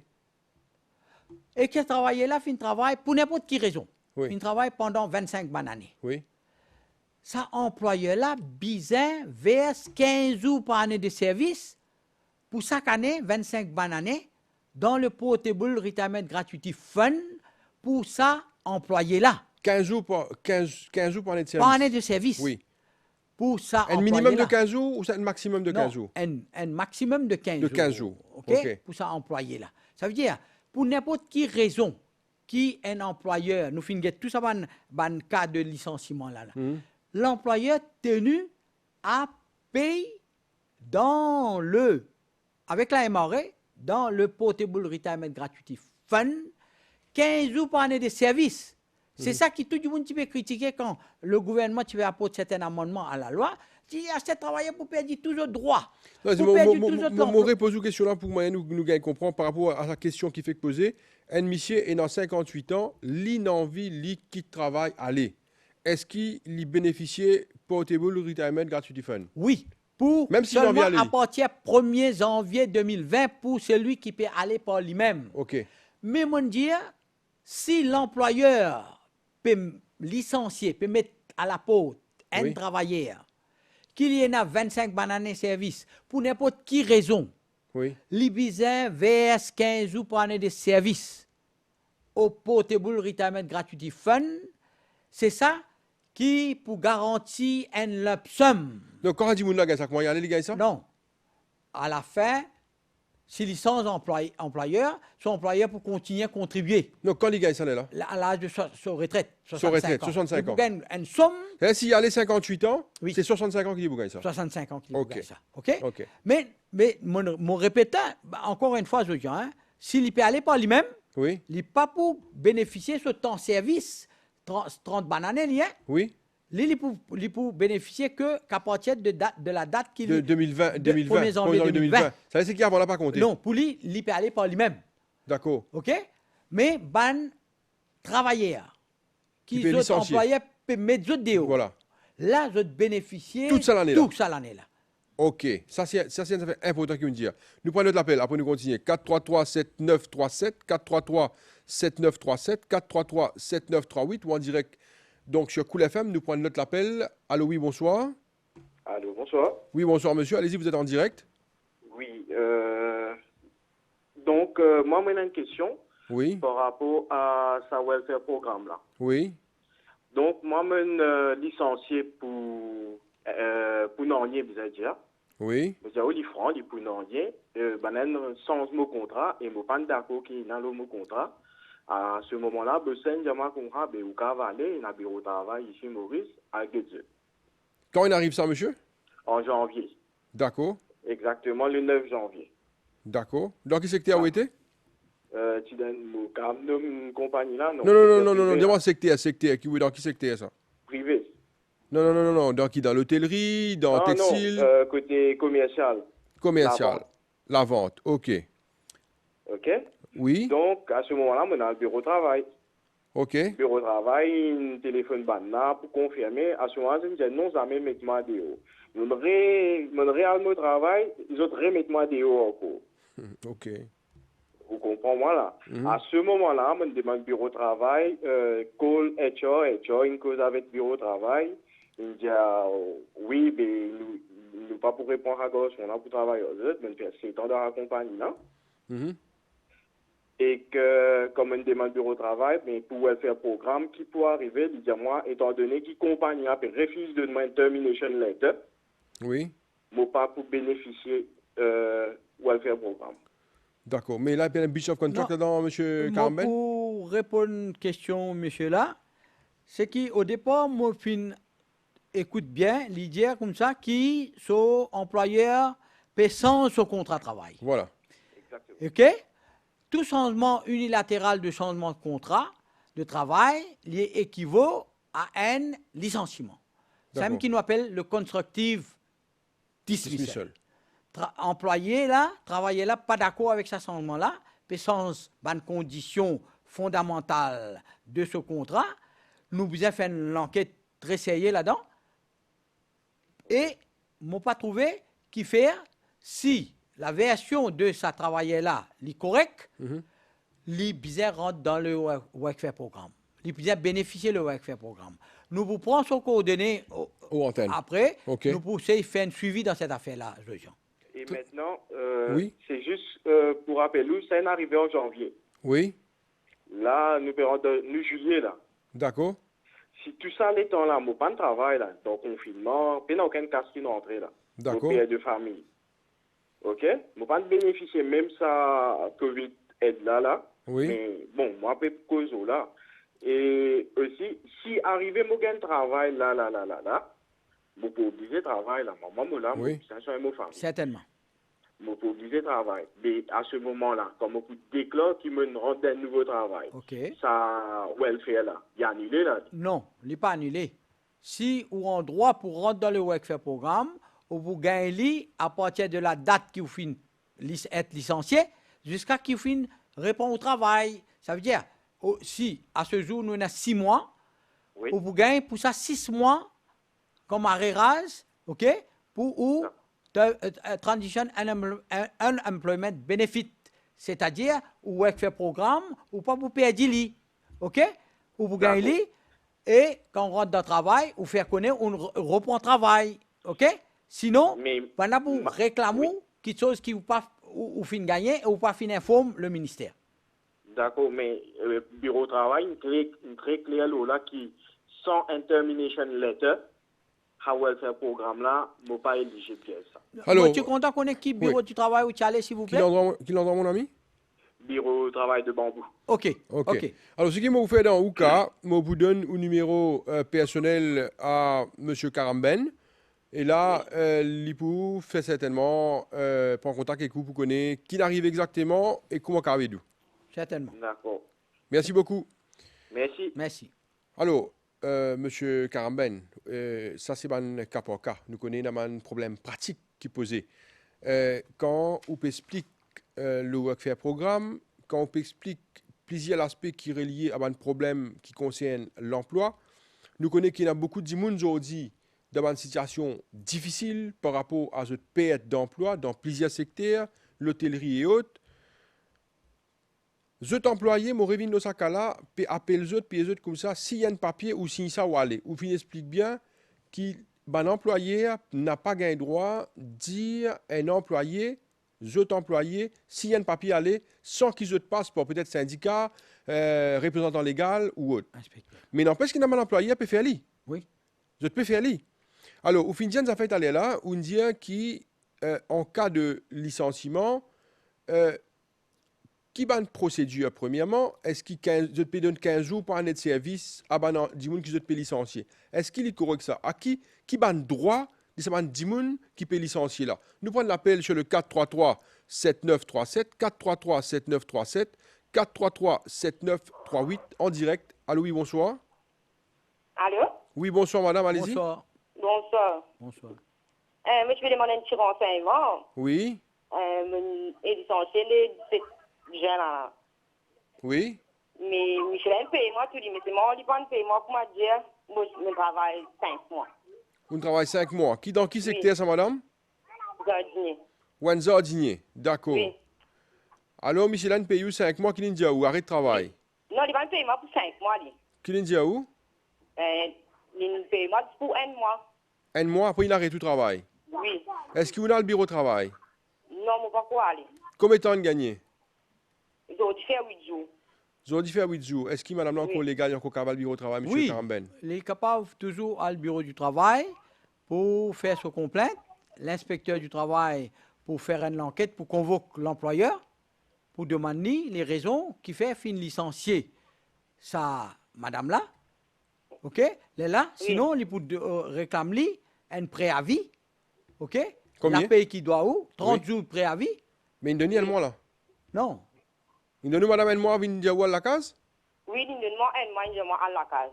Speaker 2: et que ce travailleur-là fait un travail pour n'importe quelle raison.
Speaker 1: Oui.
Speaker 2: Il travaille pendant 25 bonnes années.
Speaker 1: Oui.
Speaker 2: Ça, employeur-là, bizarre, verse 15 jours par année de service pour chaque année, 25 bonnes années, dans le Portable Retirement Gratuity Fund pour ça, employé-là.
Speaker 1: 15 jours par année de service.
Speaker 2: Par année de service.
Speaker 1: Oui.
Speaker 2: Pour ça,
Speaker 1: Un minimum de 15 jours ou un maximum de 15
Speaker 2: non,
Speaker 1: jours?
Speaker 2: un maximum de 15 jours.
Speaker 1: De 15 jours.
Speaker 2: OK? Pour ça, employé-là. Ça veut dire, pour n'importe quelle raison, qui un employeur, nous finissons tout ça dans cas de licenciement là. L'employeur tenu à payer avec la MRA, dans le Portable Retirement Gratuity Fund, 15 jours par année de service. C'est ça qui tout le monde peut critiquer quand le gouvernement veut apporter certains amendements à la loi. Il y a ces travailleurs pour perdre toujours droit.
Speaker 1: Mon repose une question là pour moi nous comprendre par rapport à la question qui fait poser. Un monsieur est dans 58 ans, il envie, il quitte travail, aller. Est-ce qu'il bénéficiait Portable Retirement Gratuity Fund?
Speaker 2: Oui. Pour
Speaker 1: même s'il
Speaker 2: seulement
Speaker 1: envie aller.
Speaker 2: À partir du 1er janvier 2020 pour celui qui peut aller par lui-même.
Speaker 1: OK.
Speaker 2: Mais mon Dieu, si l'employeur peut licencier, peut mettre à la porte un travailleur, qu'il y en a 25 bananes de service, pour n'importe quelle raison, l'Ibizin verse 15 jours par année de service au Portable Retirement Gratuity Fund, c'est ça qui pour garantir un lump sum.
Speaker 1: Donc quand on dit que ça comment y aller les gars ça?
Speaker 2: Non. À la fin, si licence employeur, son employeur pour continuer à contribuer.
Speaker 1: Donc quand les gars ça là?
Speaker 2: À l'âge de sa retraite,
Speaker 1: 65 ans.
Speaker 2: Il gagne une somme.
Speaker 1: Et s'il y a les 58 ans, c'est 65 ans qu'il gagne ça.
Speaker 2: 65 ans qu'il gagne ça.
Speaker 1: OK.
Speaker 2: Mais mon répétant, encore une fois, je dis, s'il peut aller par lui-même, il n'est pas pour bénéficier de ce temps de service, 30 bananes,
Speaker 1: oui.
Speaker 2: Il pour bénéficier qu'à partir de la date qu'il
Speaker 1: de 2020,
Speaker 2: 1er janvier 2020.
Speaker 1: Ça veut dire c'est qu'avant, on n'a pas compté.
Speaker 2: Non, pour lui, il peut aller par lui-même.
Speaker 1: D'accord.
Speaker 2: OK? Mais ban travailleur qui sont employés peut mettre d'autres déos.
Speaker 1: Voilà.
Speaker 2: Là, je bénéficier
Speaker 1: toute ça l'année
Speaker 2: là.
Speaker 1: OK. Ça, c'est une affaire importante qu'il me dire. Nous prenons notre appel. Après, nous continuons. 433-7937, 433-7937, 433-7938 ou en direct. Donc, sur Cool FM, nous prenons notre appel. Allô, oui, bonsoir.
Speaker 4: Allô, bonsoir.
Speaker 1: Oui, bonsoir, monsieur. Allez-y, vous êtes en direct.
Speaker 4: Oui, donc, moi, j'ai une question
Speaker 1: Oui,
Speaker 4: par rapport à sa welfare programme là.
Speaker 1: oui,
Speaker 4: Donc, moi, je suis licencié pour Nornier, vous avez dit.
Speaker 1: oui.
Speaker 4: Vous avez dit franc, pour Nornier. Sans mon contrat, et je ne suis pas d'accord qu'il y ait mon contrat. À ce moment-là, je suis un contrat, je suis dans un bureau de travail ici, Maurice, avec des yeux.
Speaker 1: Quand il arrive ça, monsieur?
Speaker 4: En janvier,
Speaker 1: D'accord,
Speaker 4: exactement le 9 janvier.
Speaker 1: d'accord. Dans quel secteur vous été?
Speaker 4: Tu donnes une compagnie là, non?
Speaker 1: Non, non, non, non, non,
Speaker 4: Privé,
Speaker 1: non.
Speaker 4: là.
Speaker 1: Dis-moi secteur. Dans quel secteur, ça?
Speaker 4: Privé.
Speaker 1: Non, non, non, non, non. Dans qui? Dans l'hôtellerie, dans le
Speaker 4: Ah
Speaker 1: textile,
Speaker 4: non, côté commercial.
Speaker 1: commercial. La vente. OK.
Speaker 4: OK?
Speaker 1: Oui,
Speaker 4: Donc, à ce moment-là, on a le bureau de travail.
Speaker 1: OK.
Speaker 4: Bureau de travail, un téléphone banna pour confirmer. À ce moment-là, je me dis non, ça me met moi dehors. Mon réel travail, ils ont remettre moi dehors encore.
Speaker 1: OK.
Speaker 4: Vous comprenez, moi là? À ce moment-là, on demande bureau de travail, call HR, une cause avec bureau de travail. Il me dit, oui, mais nous pas pour répondre à gauche, on a pour travailler aux autres, mais c'est temps de la compagnie, non?
Speaker 1: Mhm.
Speaker 4: Et que, comme on demande bureau de travail, mais pour faire programme, qui peut arriver, il dit, moi, étant donné qu'il compagnie refuse de demander termination letter,
Speaker 1: Oui,
Speaker 4: moi pas pour bénéficier welfare programme.
Speaker 1: d'accord. Mais là, il y a un breach of contract
Speaker 2: Non.
Speaker 1: là-dedans, monsieur
Speaker 2: Moi,
Speaker 1: Caramben?
Speaker 2: pour répondre à une question, monsieur là, c'est qu'au départ, moi, écoute bien, l'idée comme ça, qui sont employeurs payant son contrat de travail.
Speaker 1: Voilà.
Speaker 4: Exactement.
Speaker 2: OK? Tout changement unilatéral de changement de contrat de travail équivaut à un licenciement. C'est
Speaker 1: D'accord.
Speaker 2: ce qu'on appelle le constructive dismissal.
Speaker 1: Dismissal.
Speaker 2: Employé là, travailler là, pas d'accord avec ce changement-là, sans bonne condition fondamentale de ce contrat, nous avons fait une enquête très sérieuse là-dedans et m'ont pas trouvé qui faire si la version de sa travailler là est correcte, les bizarres rentrent dans le Workfare programme. Les bizarres bénéficient du Workfare programme. Nous vous prenons nos coordonnées
Speaker 1: Aux antennes.
Speaker 2: après,
Speaker 1: OK.
Speaker 2: nous pouvons faire un suivi dans cette affaire-là, Jean.
Speaker 4: Et maintenant,
Speaker 1: Oui.
Speaker 4: c'est juste pour rappeler, nous, c'est arrivé en janvier.
Speaker 1: Oui,
Speaker 4: Là, nous payons nous juillet, là.
Speaker 1: d'accord.
Speaker 4: Si tout ça, les temps là, moi, pas de travail, là, dans le confinement, il n'y a aucun cas qui est entré, là.
Speaker 1: D'accord.
Speaker 4: Mon père de famille. OK? Moi, pas de bénéficier même ça, Covid aide là.
Speaker 1: Oui.
Speaker 4: Mais bon, moi, je peux cause là. Et aussi, si arrivé, moi, j'ai un travail là, je peux obliger de travail là. Maman, là,
Speaker 1: Oui.
Speaker 4: c'est un mot famille.
Speaker 2: Certainement.
Speaker 4: Je peux obliger de travail. Mais à ce moment-là, comme on déclare qu'il me rend un nouveau travail,
Speaker 2: OK.
Speaker 4: ça, welfare là, il y a annulé là.
Speaker 2: Non, il n'est pas annulé. Si vous avez droit pour rentrer dans le Workfare programme, vous gagnez à partir de la date qui vous finit être licencié jusqu'à qu'il vous finisse répondre au travail. Ça veut dire, si à ce jour nous avons 6 mois,
Speaker 4: Oui.
Speaker 2: vous gagnez pour ça 6 mois comme arrérage, OK, pour Transition Unemployment Benefit, c'est-à-dire ou Workfare programme ou pas vous perdre l'île, OK, ou vous gagnez l'île et quand on rentre dans le travail, ou faire connaître, on reprend le travail, OK? Sinon,
Speaker 4: Mais-
Speaker 2: pendant vous réclamez quelque chose qui vous pas ou fin gagner ou pas fin informe le ministère.
Speaker 4: D'accord, mais le bureau de travail, une très claire là qui, sans un termination letter, à welfare programme là, je ne pas éligible à ça.
Speaker 1: Alors,
Speaker 2: Moi, tu es content qu'on ait qui bureau
Speaker 1: oui.
Speaker 2: du travail où tu allais, s'il vous
Speaker 1: Qui
Speaker 2: plaît?
Speaker 1: l'endroit, mon ami?
Speaker 4: Bureau de travail de bambou.
Speaker 2: OK.
Speaker 1: OK.
Speaker 2: OK.
Speaker 1: Alors, ce qui m'a fait dans Ouka, je vous donne un numéro personnel à M. Caramben. Et là, l'IPU fait certainement prendre contact avec vous pour connaître qui arrive exactement et comment carré d'où.
Speaker 2: Certainement.
Speaker 4: D'accord.
Speaker 1: Merci beaucoup.
Speaker 4: Merci.
Speaker 2: Merci.
Speaker 1: Alors, M. Caramben, ça c'est un cas par cas. Nous connaissons un problème pratique qui est posé. Quand on explique le Workfare programme, quand on explique plusieurs aspects qui sont reliés à un problème qui concerne l'emploi, nous connaissons qu'il y a beaucoup de monde aujourd'hui dans une situation difficile par rapport à cette perte d'emploi dans plusieurs secteurs, l'hôtellerie et autres. Les employés, mon revenu dans ce cas-là, appellent les autres, puis les autres comme ça, s'il y a un papier ou signe ça ou aller. Ou fin explique bien qu'un employé n'a pas gain droit de dire un employé, les autres employés, s'il y a un papier aller, sans qu'ils aient de passeport, peut-être syndicat, représentant légal ou autre.
Speaker 2: Inspecteur.
Speaker 1: Mais n'empêche qu'il n'a pas un employé, il peut faire lui.
Speaker 2: Oui.
Speaker 1: Je peux faire lui. Alors, au fin de ça fait aller là, on dit qui, en cas de licenciement, qui va une procédure, premièrement, est-ce qu'il peut donner 15 jours pour un aide de service à des gens qui peut licencier? Est-ce qu'il est correct ça? À qui va le droit de ces 10 gens qui peut licencier là? Nous prenons l'appel sur le 433-7937, 433-7937, 433-7938 en direct. Allô, oui, bonsoir.
Speaker 5: Allô?
Speaker 1: Oui, bonsoir, madame, allez-y.
Speaker 2: Bonsoir.
Speaker 5: Bonsoir.
Speaker 2: Bonsoir.
Speaker 5: Moi, je vais demander un petit renseignement.
Speaker 1: Oui,
Speaker 5: Et licencier les 17 jeunes là.
Speaker 1: oui.
Speaker 5: Mais Michelin paye moi tout dit, mais c'est moi qui paye moi pour me dire, moi, je travaille 5 mois.
Speaker 1: Vous travaillez 5 mois. Dans qui secteur ça, madame?
Speaker 5: Jardinier.
Speaker 1: Wanza Digné. D'accord.
Speaker 5: Oui.
Speaker 1: Alors, Michelin paye 5 mois, qui dit où? Arrête de travail.
Speaker 5: Non, il va me payer moi pour 5 mois.
Speaker 1: Qui dit où?
Speaker 5: Il paye moi pour 1 mois.
Speaker 1: Un mois, après il arrête tout travail.
Speaker 5: Oui.
Speaker 1: Est-ce que vous avez le bureau de travail?
Speaker 5: Non, moi, pas quoi aller.
Speaker 1: Combien de temps de gagné?
Speaker 5: Ils ont dû faire 8 jours.
Speaker 1: Vous avez dit faire 8 jours. Est-ce que madame là, encore
Speaker 5: Oui.
Speaker 1: légal, encore capable le bureau de travail, monsieur
Speaker 2: Oui,
Speaker 1: Caramben?
Speaker 2: il est capable toujours à le bureau du travail pour faire sa complainte, l'inspecteur du travail pour faire une enquête, pour convoquer l'employeur, pour demander les raisons qui fait fin licencier sa madame-là. OK? Elle là,
Speaker 5: Oui.
Speaker 2: sinon, il peut réclamer un préavis. OK?
Speaker 1: Combien?
Speaker 2: La paye qui doit où? 30
Speaker 1: Oui.
Speaker 2: jours de préavis?
Speaker 1: Mais il donne un mois là.
Speaker 2: Non.
Speaker 1: Il donne madame un mois, il dit où à la case?
Speaker 5: Oui, il donne moi 1 mois, il donne moi à la case.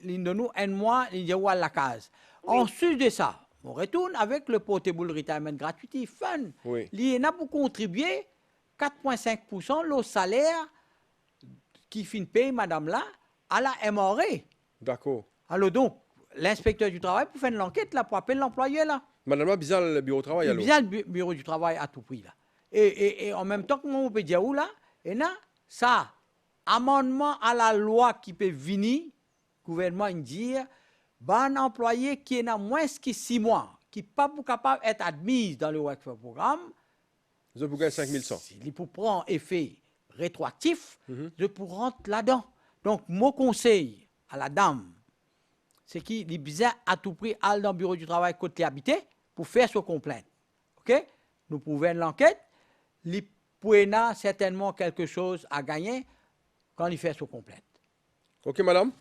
Speaker 2: Il donne nous un mois, il dit à la case.
Speaker 5: Oui.
Speaker 2: Ensuite de ça, on retourne avec le Portable Retirement Gratuity Fund.
Speaker 1: Oui.
Speaker 2: Il a pour contribuer 4,5% le salaire qui fin paye madame là à la MRA.
Speaker 1: D'accord.
Speaker 2: Alors donc, l'inspecteur du travail pour faire l'enquête là, pour appeler l'employeur là.
Speaker 1: Madame là, bizarre le bureau de travail
Speaker 2: Il
Speaker 1: alors.
Speaker 2: vient le bureau du travail à tout prix là. Et en même temps, comment on peut dire où là? Et là, ça, amendement à la loi qui peut venir, gouvernement dire, un employé qui est moins que 6 mois, qui n'est pas capable d'être admis dans le workforce programme,
Speaker 1: Vous avez gagné 5100.
Speaker 2: il pour prendre effet rétroactif, je pour rentrer là-dedans. Donc, mon conseil à la dame, c'est qu'il est besoin à tout prix aller dans le bureau du travail côté habité pour faire sa complainte. OK? Nous pouvons l'enquête, il pourrait certainement quelque chose à gagner quand il fait sa complainte.
Speaker 1: Ok, madame?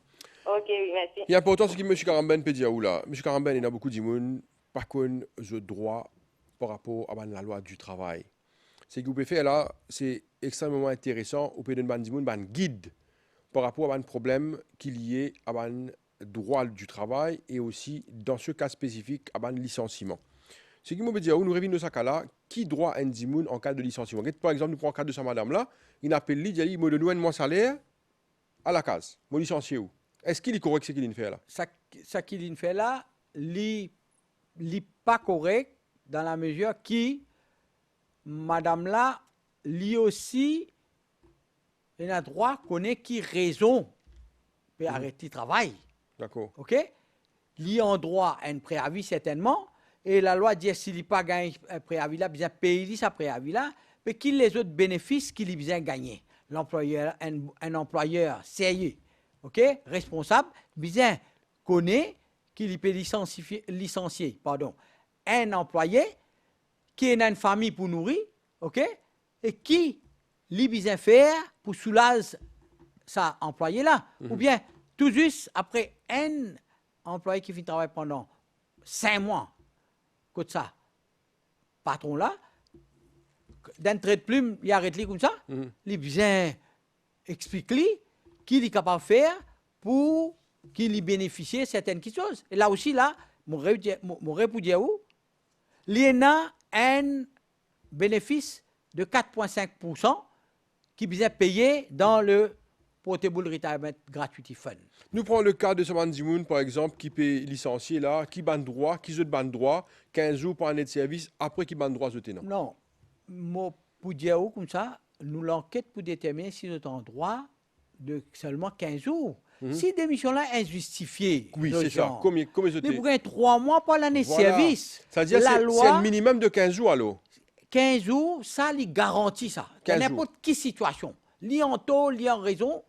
Speaker 5: Ok, oui, merci.
Speaker 1: Il est important ce que M. Caramben peut dire où là. M. Caramben, il y a beaucoup de monde, par contre, je droit par rapport à la loi du travail. Ce que vous pouvez faire là, c'est extrêmement intéressant. Vous pouvez donner un guide par rapport à un problème qui est lié à un droit du travail et aussi, dans ce cas spécifique, à un licenciement. Ce qui me dit, nous revenons dans ce cas-là, qui droit un dimoun en cas de licenciement? Par exemple, nous prenons le cas de sa madame-là, il appelle lui, il dit, il me donne mon salaire à la case, mon licencié où? Est-ce qu'il est correct ce qu'il fait là?
Speaker 2: Ça qu'il fait là, il n'est pas correct dans la mesure qui, madame là, lui aussi, il a droit de connaître qui raison pour arrêter le travail.
Speaker 1: D'accord.
Speaker 2: OK? Il a droit à un préavis certainement. Et la loi dit s'il n'a pas gagné un préavis là, bien payer sa préavis là, mais qu'il les autres bénéfices qu'il a bien gagné. L'employeur, un employeur sérieux, OK? Responsable, bien connaît qu'il peut licencier, un employé qui a une famille pour nourrir, OK? Et qui lui bien faire pour soulager sa employé là. Ou bien tout juste après un employé qui fait travailler pendant 5 mois. Comme ça, patron là, d'un trait de plume, il arrête comme ça, il vient expliquer qu'il est capable de faire pour qu'il y bénéficie de certaines choses. Et là aussi, là, mon répudié où, il y a un bénéfice de 4,5% qui vient payer dans le Portable Retirement Gratuity Fund.
Speaker 1: Nous prenons le cas de ce Mandimoun, par exemple, qui peut licencier là, qui ban droit, qui se ban droit, 15 jours pour année de service, après qui ban droit, non.
Speaker 2: Non, moi, pour dire comme ça, nous l'enquête pour déterminer si nous avons droit de seulement 15 jours. Si démission-là est injustifiée,
Speaker 1: Oui, c'est ça. Combien
Speaker 2: mais vous gagnez 3 mois par l'année de service.
Speaker 1: C'est-à-dire que c'est un minimum de 15 jours, alors.
Speaker 2: 15 jours, ça, il garantit ça. Dans n'importe quelle situation, li en taux, li en raison,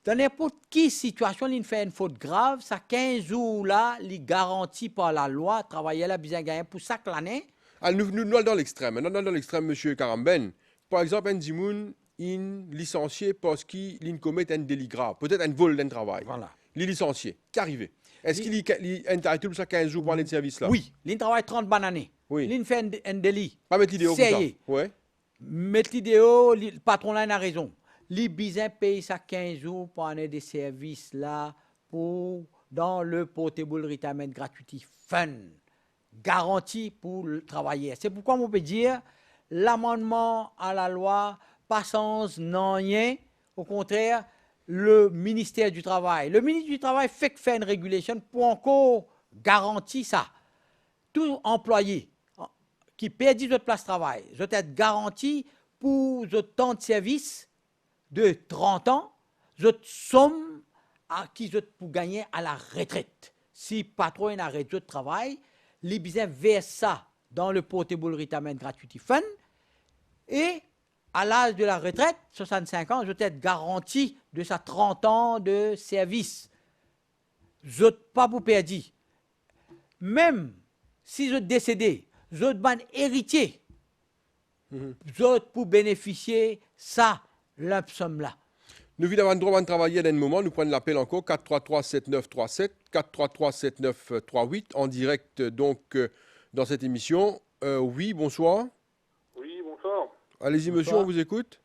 Speaker 2: dans n'importe quelle situation, il fait une faute grave, ça 15 jours-là, il garantit par la loi, travailler là, bien gagner pour chaque année.
Speaker 1: Alors, nous allons dans l'extrême. Nous allons dans l'extrême, M. Karamben. Par exemple, un Dimoun, il licencié parce qu'il commet un délit grave, peut-être un vol d'un travail.
Speaker 2: Voilà.
Speaker 1: Il est licencié. Qu'arrivé? Est-ce qu'il est entitled pour ça 15 jours pour aller de service là?
Speaker 2: Oui, il travaille 30 bonnes années.
Speaker 1: Oui.
Speaker 2: Il fait un délit.
Speaker 1: Pas mettre l'idée au comme ça. Ouais.
Speaker 2: Mettre l'idée au, le patron là a raison. Les bizarres payent ça 15 jours pour année de service là pour dans le Portable Retirement Gratuity Fund. Garantie pour le travailleur. C'est pourquoi on peut dire l'amendement à la loi pas sens non rien. Au contraire, le ministère du Travail. Le ministre du Travail fait une régulation pour encore garantir ça. Tout employé qui perd votre place de travail, doit être garanti pour le temps de service de 30 ans, votre somme à qui vous pour gagner à la retraite. Si patron est arrêté de travail, les business versent ça dans le Portable Retirement Gratuity Fund et à l'âge de la retraite, 65 ans, je dois être garanti de sa 30 ans de service. Je pas pour perdre. Même si je décédé, je ban héritier. Je pour bénéficier ça, lump somme là.
Speaker 1: Nous venons d'avoir le droit de travailler à un moment. Nous prenons l'appel encore 433-7937, 433-7938 en direct donc dans cette émission. Oui, bonsoir.
Speaker 6: Oui, bonsoir.
Speaker 1: Allez-y, monsieur, on vous écoute.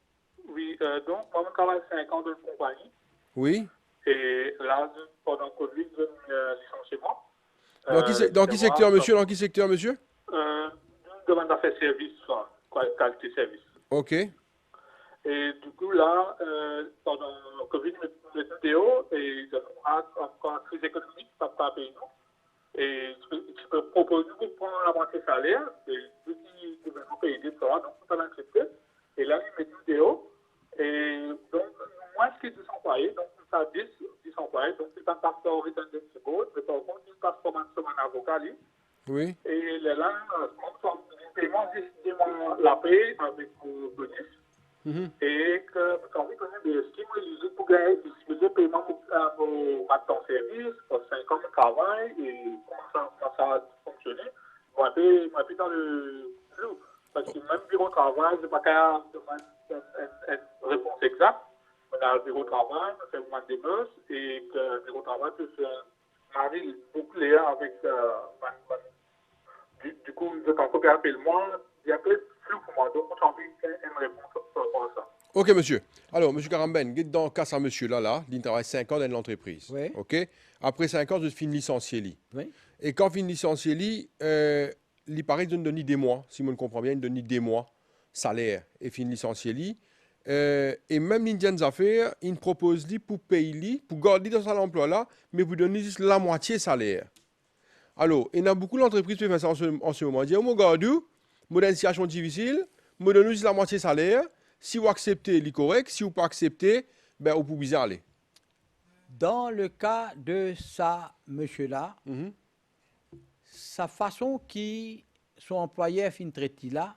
Speaker 6: Oui, donc, moi, je travaille 5 ans de compagnie.
Speaker 1: Oui.
Speaker 6: Et là, pendant le Covid, je me licenciement.
Speaker 1: Dans quel secteur, monsieur? Dans quel secteur, monsieur?
Speaker 6: Je demande à faire service, qualité service.
Speaker 1: OK.
Speaker 6: Et du coup, là, pendant le Covid, je me suis vidéo et je encore une crise économique, pas payer nous. Et je peux proposer de prendre la moitié salaire, et je dis, le gouvernement paye des salaires, donc on peut l'accepter. Et là, il met une vidéo. Et donc, moi, je suis 10 employés, donc ça 10 employés, donc c'est un pasteur au return de secours, mais par contre, il passe comme un avocat, lui.
Speaker 1: Oui.
Speaker 6: Et là, mon paiement, j'ai la paix avec le bonus. Et que quand on connaît des stimules pour gagner des paiements pour maintenant service, pour 5 ans de travail, et comment ça a fonctionné. Moi, je suis dans le flou. Parce que même bureau de travail, je n'ai pas qu'à demander une réponse exacte. On a le bureau de travail, on fait moins de mœurs, et que le bureau de travail peut se marier beaucoup les avec. Du coup, je t'en copie appelle-moi, il y a un peu flou pour moi, donc j'ai envie de faire une réponse par rapport à ça.
Speaker 1: OK, monsieur. Alors, monsieur Karamben, dans le cas de monsieur là, il travaille 5 ans dans l'entreprise.
Speaker 2: Oui.
Speaker 1: OK? Après 5 ans, je finis licencié.
Speaker 2: Oui.
Speaker 1: Et quand je finis licencié, il paraît qu'il donne des mois, si je comprends bien, il donne des mois salaire et fin licencié. Et même l'Indien des affaires, il propose pour payer, pour garder dans son emploi là, mais vous donner juste la moitié salaire. Alors, il y a beaucoup d'entreprises qui font ça en ce moment. Ils disent, mon gars, moi, dans une situation difficile, je donne juste la moitié salaire. Si vous acceptez, c'est correct. Si vous ne pas acceptez, ben, vous pouvez aller.
Speaker 2: Dans le cas de ça, monsieur-là, sa façon qui son employeur fin traité là,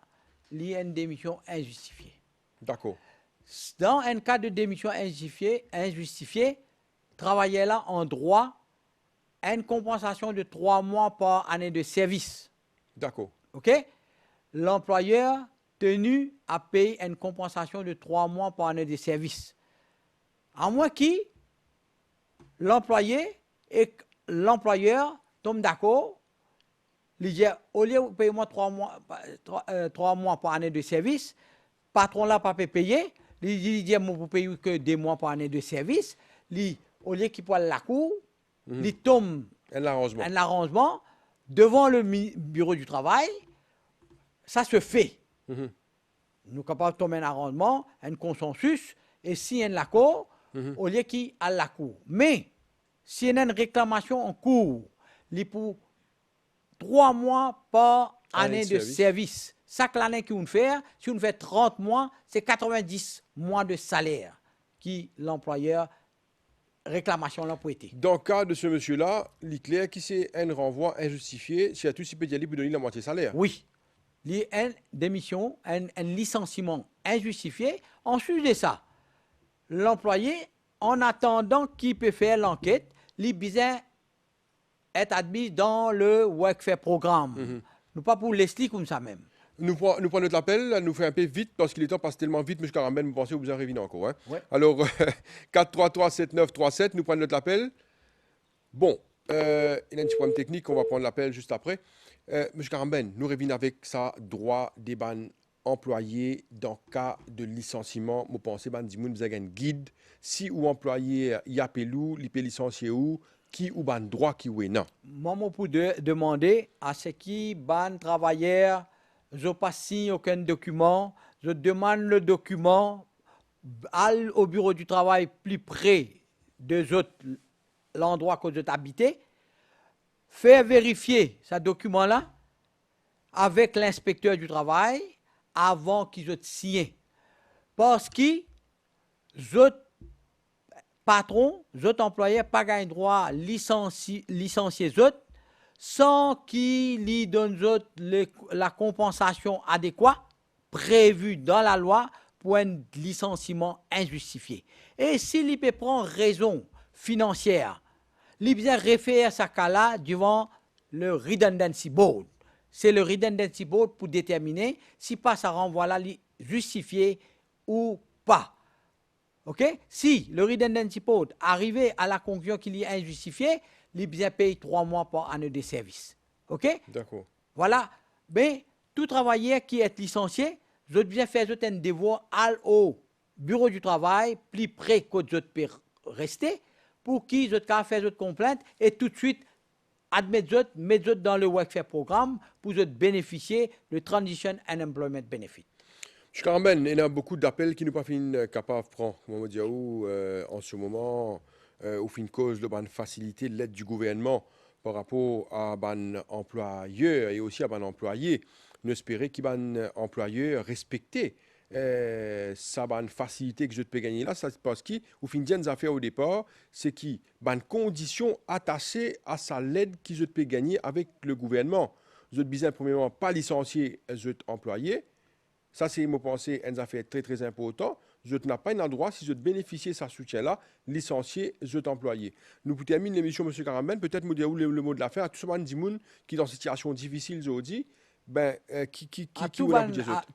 Speaker 2: il y a une démission injustifiée.
Speaker 1: D'accord.
Speaker 2: Dans un cas de démission injustifiée, travailleur là en droit à une compensation de 3 mois par année de service.
Speaker 1: D'accord.
Speaker 2: OK? L'employeur tenu à payer une compensation de 3 mois par année de service. À moins que l'employé et l'employeur tombent d'accord, il dit, au lieu de payer 3 mois par année de service, le patron là pas payer, il dit, moi, vous payez que 2 mois par année de service, au lieu qu'il pointe la cour, il tombe un arrangement devant le bureau du travail, ça se fait. Nous sommes capables de tomber un arrangement, un consensus, et si il y a un accord, au lieu qu'il à la cour. Mais, s'il y a une réclamation en cours, il est pour 3 mois par année de service. Chaque année qu'on fait, si on fait 30 mois, c'est 90 mois de salaire qui l'employeur réclamation l'a prêté.
Speaker 1: Dans le cas de ce monsieur-là, il est clair qu'il c'est un renvoi injustifié, si à tout, il peut y aller pour donner la moitié salaire.
Speaker 2: Oui. Il y a une démission, un licenciement injustifié. Ensuite de ça, l'employé, en attendant qu'il peut faire l'enquête, il besoin être admis dans le Workfare programme. Nous pas pour l'expliquer comme ça même.
Speaker 1: Nous prenons notre appel, nous fait un peu vite parce qu'il est temps passe tellement vite, M. Carambel, vous pensez que vous en revenez encore. Hein?
Speaker 2: Ouais.
Speaker 1: Alors, 433-7937, nous prenons notre appel. Bon, il y a un petit problème technique, on va prendre l'appel juste après. M. Carambel, nous revenons avec ça, droit des ban employés dans cas de licenciement. Vous pensez que vous avez un guide, si ou employé y a pelou, il peut licencier où, qui ou ban droit qui ou est non.
Speaker 2: Moi, je peux demander à ce qui ban travailleur, je ne pas signe aucun document, je demande le document au bureau du travail plus près de l'endroit que vous habitez, faire vérifier ce document-là avec l'inspecteur du travail avant qu'ils soient signés. Parce que les patrons, les employeurs, pas gagnent droit à licencier les autres sans qu'ils lui donnent la compensation adéquate prévue dans la loi pour un licenciement injustifié. Et s'il peut prendre raison financière, il peut référer ce cas-là devant le Redundancy Board. C'est le Redundancy Board pour déterminer si pas ça renvoie-là justifié ou pas. Okay? Si le Redundancy Board arrive à la conclusion qu'il est injustifié, il bien paye 3 mois par année de service. OK?
Speaker 1: D'accord.
Speaker 2: Voilà. Mais tout travailleur qui est licencié, je bien faire un devoir au bureau du travail, plus près que je peux rester, pour qu'ils je faire une complainte et tout de suite mettre dans le Workfare programme pour bénéficier de Transition and Employment Benefit.
Speaker 1: Je Carambel, il y a beaucoup d'appels qui nous pas capables de prendre, comment dire, en ce moment, au fin de cause de faciliter l'aide du gouvernement par rapport à ban employeur et aussi à ban employé. Nous espérons qu'il ban employeur respecter ça ban facilité que je peux gagner là, ça parce qu'au fin de affaires au départ, c'est qui ban conditions attachées à sa l'aide qui je peux gagner avec le gouvernement. Je besoin premièrement pas licencier je employé. Ça, c'est, moi, penser, une affaire très, très importante. Je n'ai pas un endroit, si je bénéficier de ce soutien-là, licencier, je t'employer. Nous terminons l'émission, M. Carambel. Peut-être me dire le mot de l'affaire à tout ce monde qui est dans une situation difficile aujourd'hui,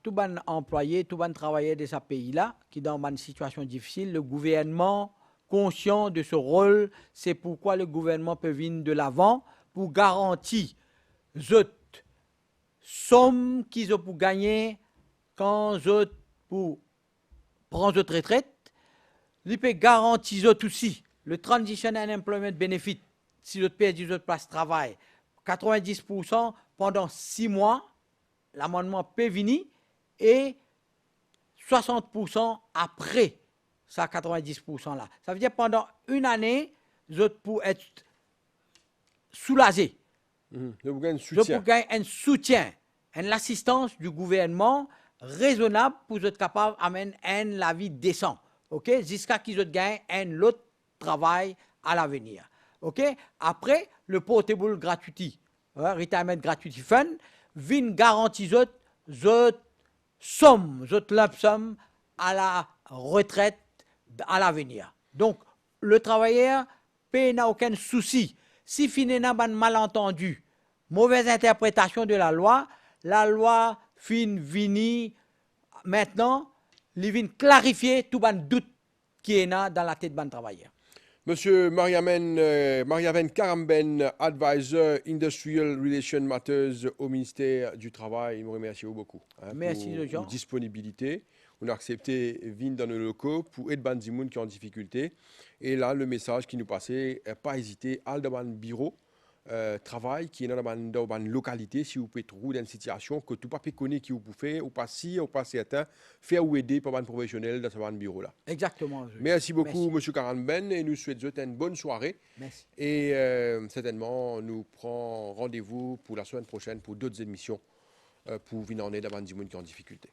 Speaker 2: tout bon employé, tout bon travailleur de ce pays-là, qui est dans une situation difficile, le gouvernement, conscient de ce rôle, c'est pourquoi le gouvernement peut venir de l'avant pour garantir cette somme qu'ils ont pour gagner quand je pour prendre votre retraite, il peut garantir aussi le Transition and Employment Benefit si vous perdez votre place de travail. 90% pendant 6 mois, l'amendement peut venir et 60% après ça 90% là. Ça veut dire pendant une année, vous pouvez être soulagé.
Speaker 1: Vous gagnez
Speaker 2: un soutien, une assistance du gouvernement raisonnable pour être capable d'amener la vie décente, ok, jusqu'à qu'ils gagnent un autre travail à l'avenir, ok. Après le portable gratuity, retirement gratuity fund, vient garantir votre somme, votre lump sum à la retraite à l'avenir. Donc le travailleur n'a aucun souci. Si finalement un malentendu, mauvaise interprétation de la loi vini maintenant, il vient clarifier tout le doute qui est dans la tête du travailleur.
Speaker 1: Monsieur Mariaven Karamben, Advisor Industrial Relations Matters au ministère du Travail, je vous remercie beaucoup
Speaker 2: Merci
Speaker 1: pour votre disponibilité. On a accepté de venir dans nos locaux pour aider les gens qui sont en difficulté. Et là, le message qui nous passait, pas hésiter à aller dans le bureau travail qui est dans une localité, si vous pouvez trouver dans une situation que tout pas connaît qui vous pouvez faire, ou pas si, ou pas certain, faire ou aider par un professionnel dans ce bureau là.
Speaker 2: Exactement.
Speaker 1: Merci beaucoup, M. Karanben, et nous souhaitons une bonne soirée.
Speaker 2: Merci.
Speaker 1: Et certainement, nous prenons rendez-vous pour la semaine prochaine pour d'autres émissions pour venir en aide à des gens qui sont en difficulté.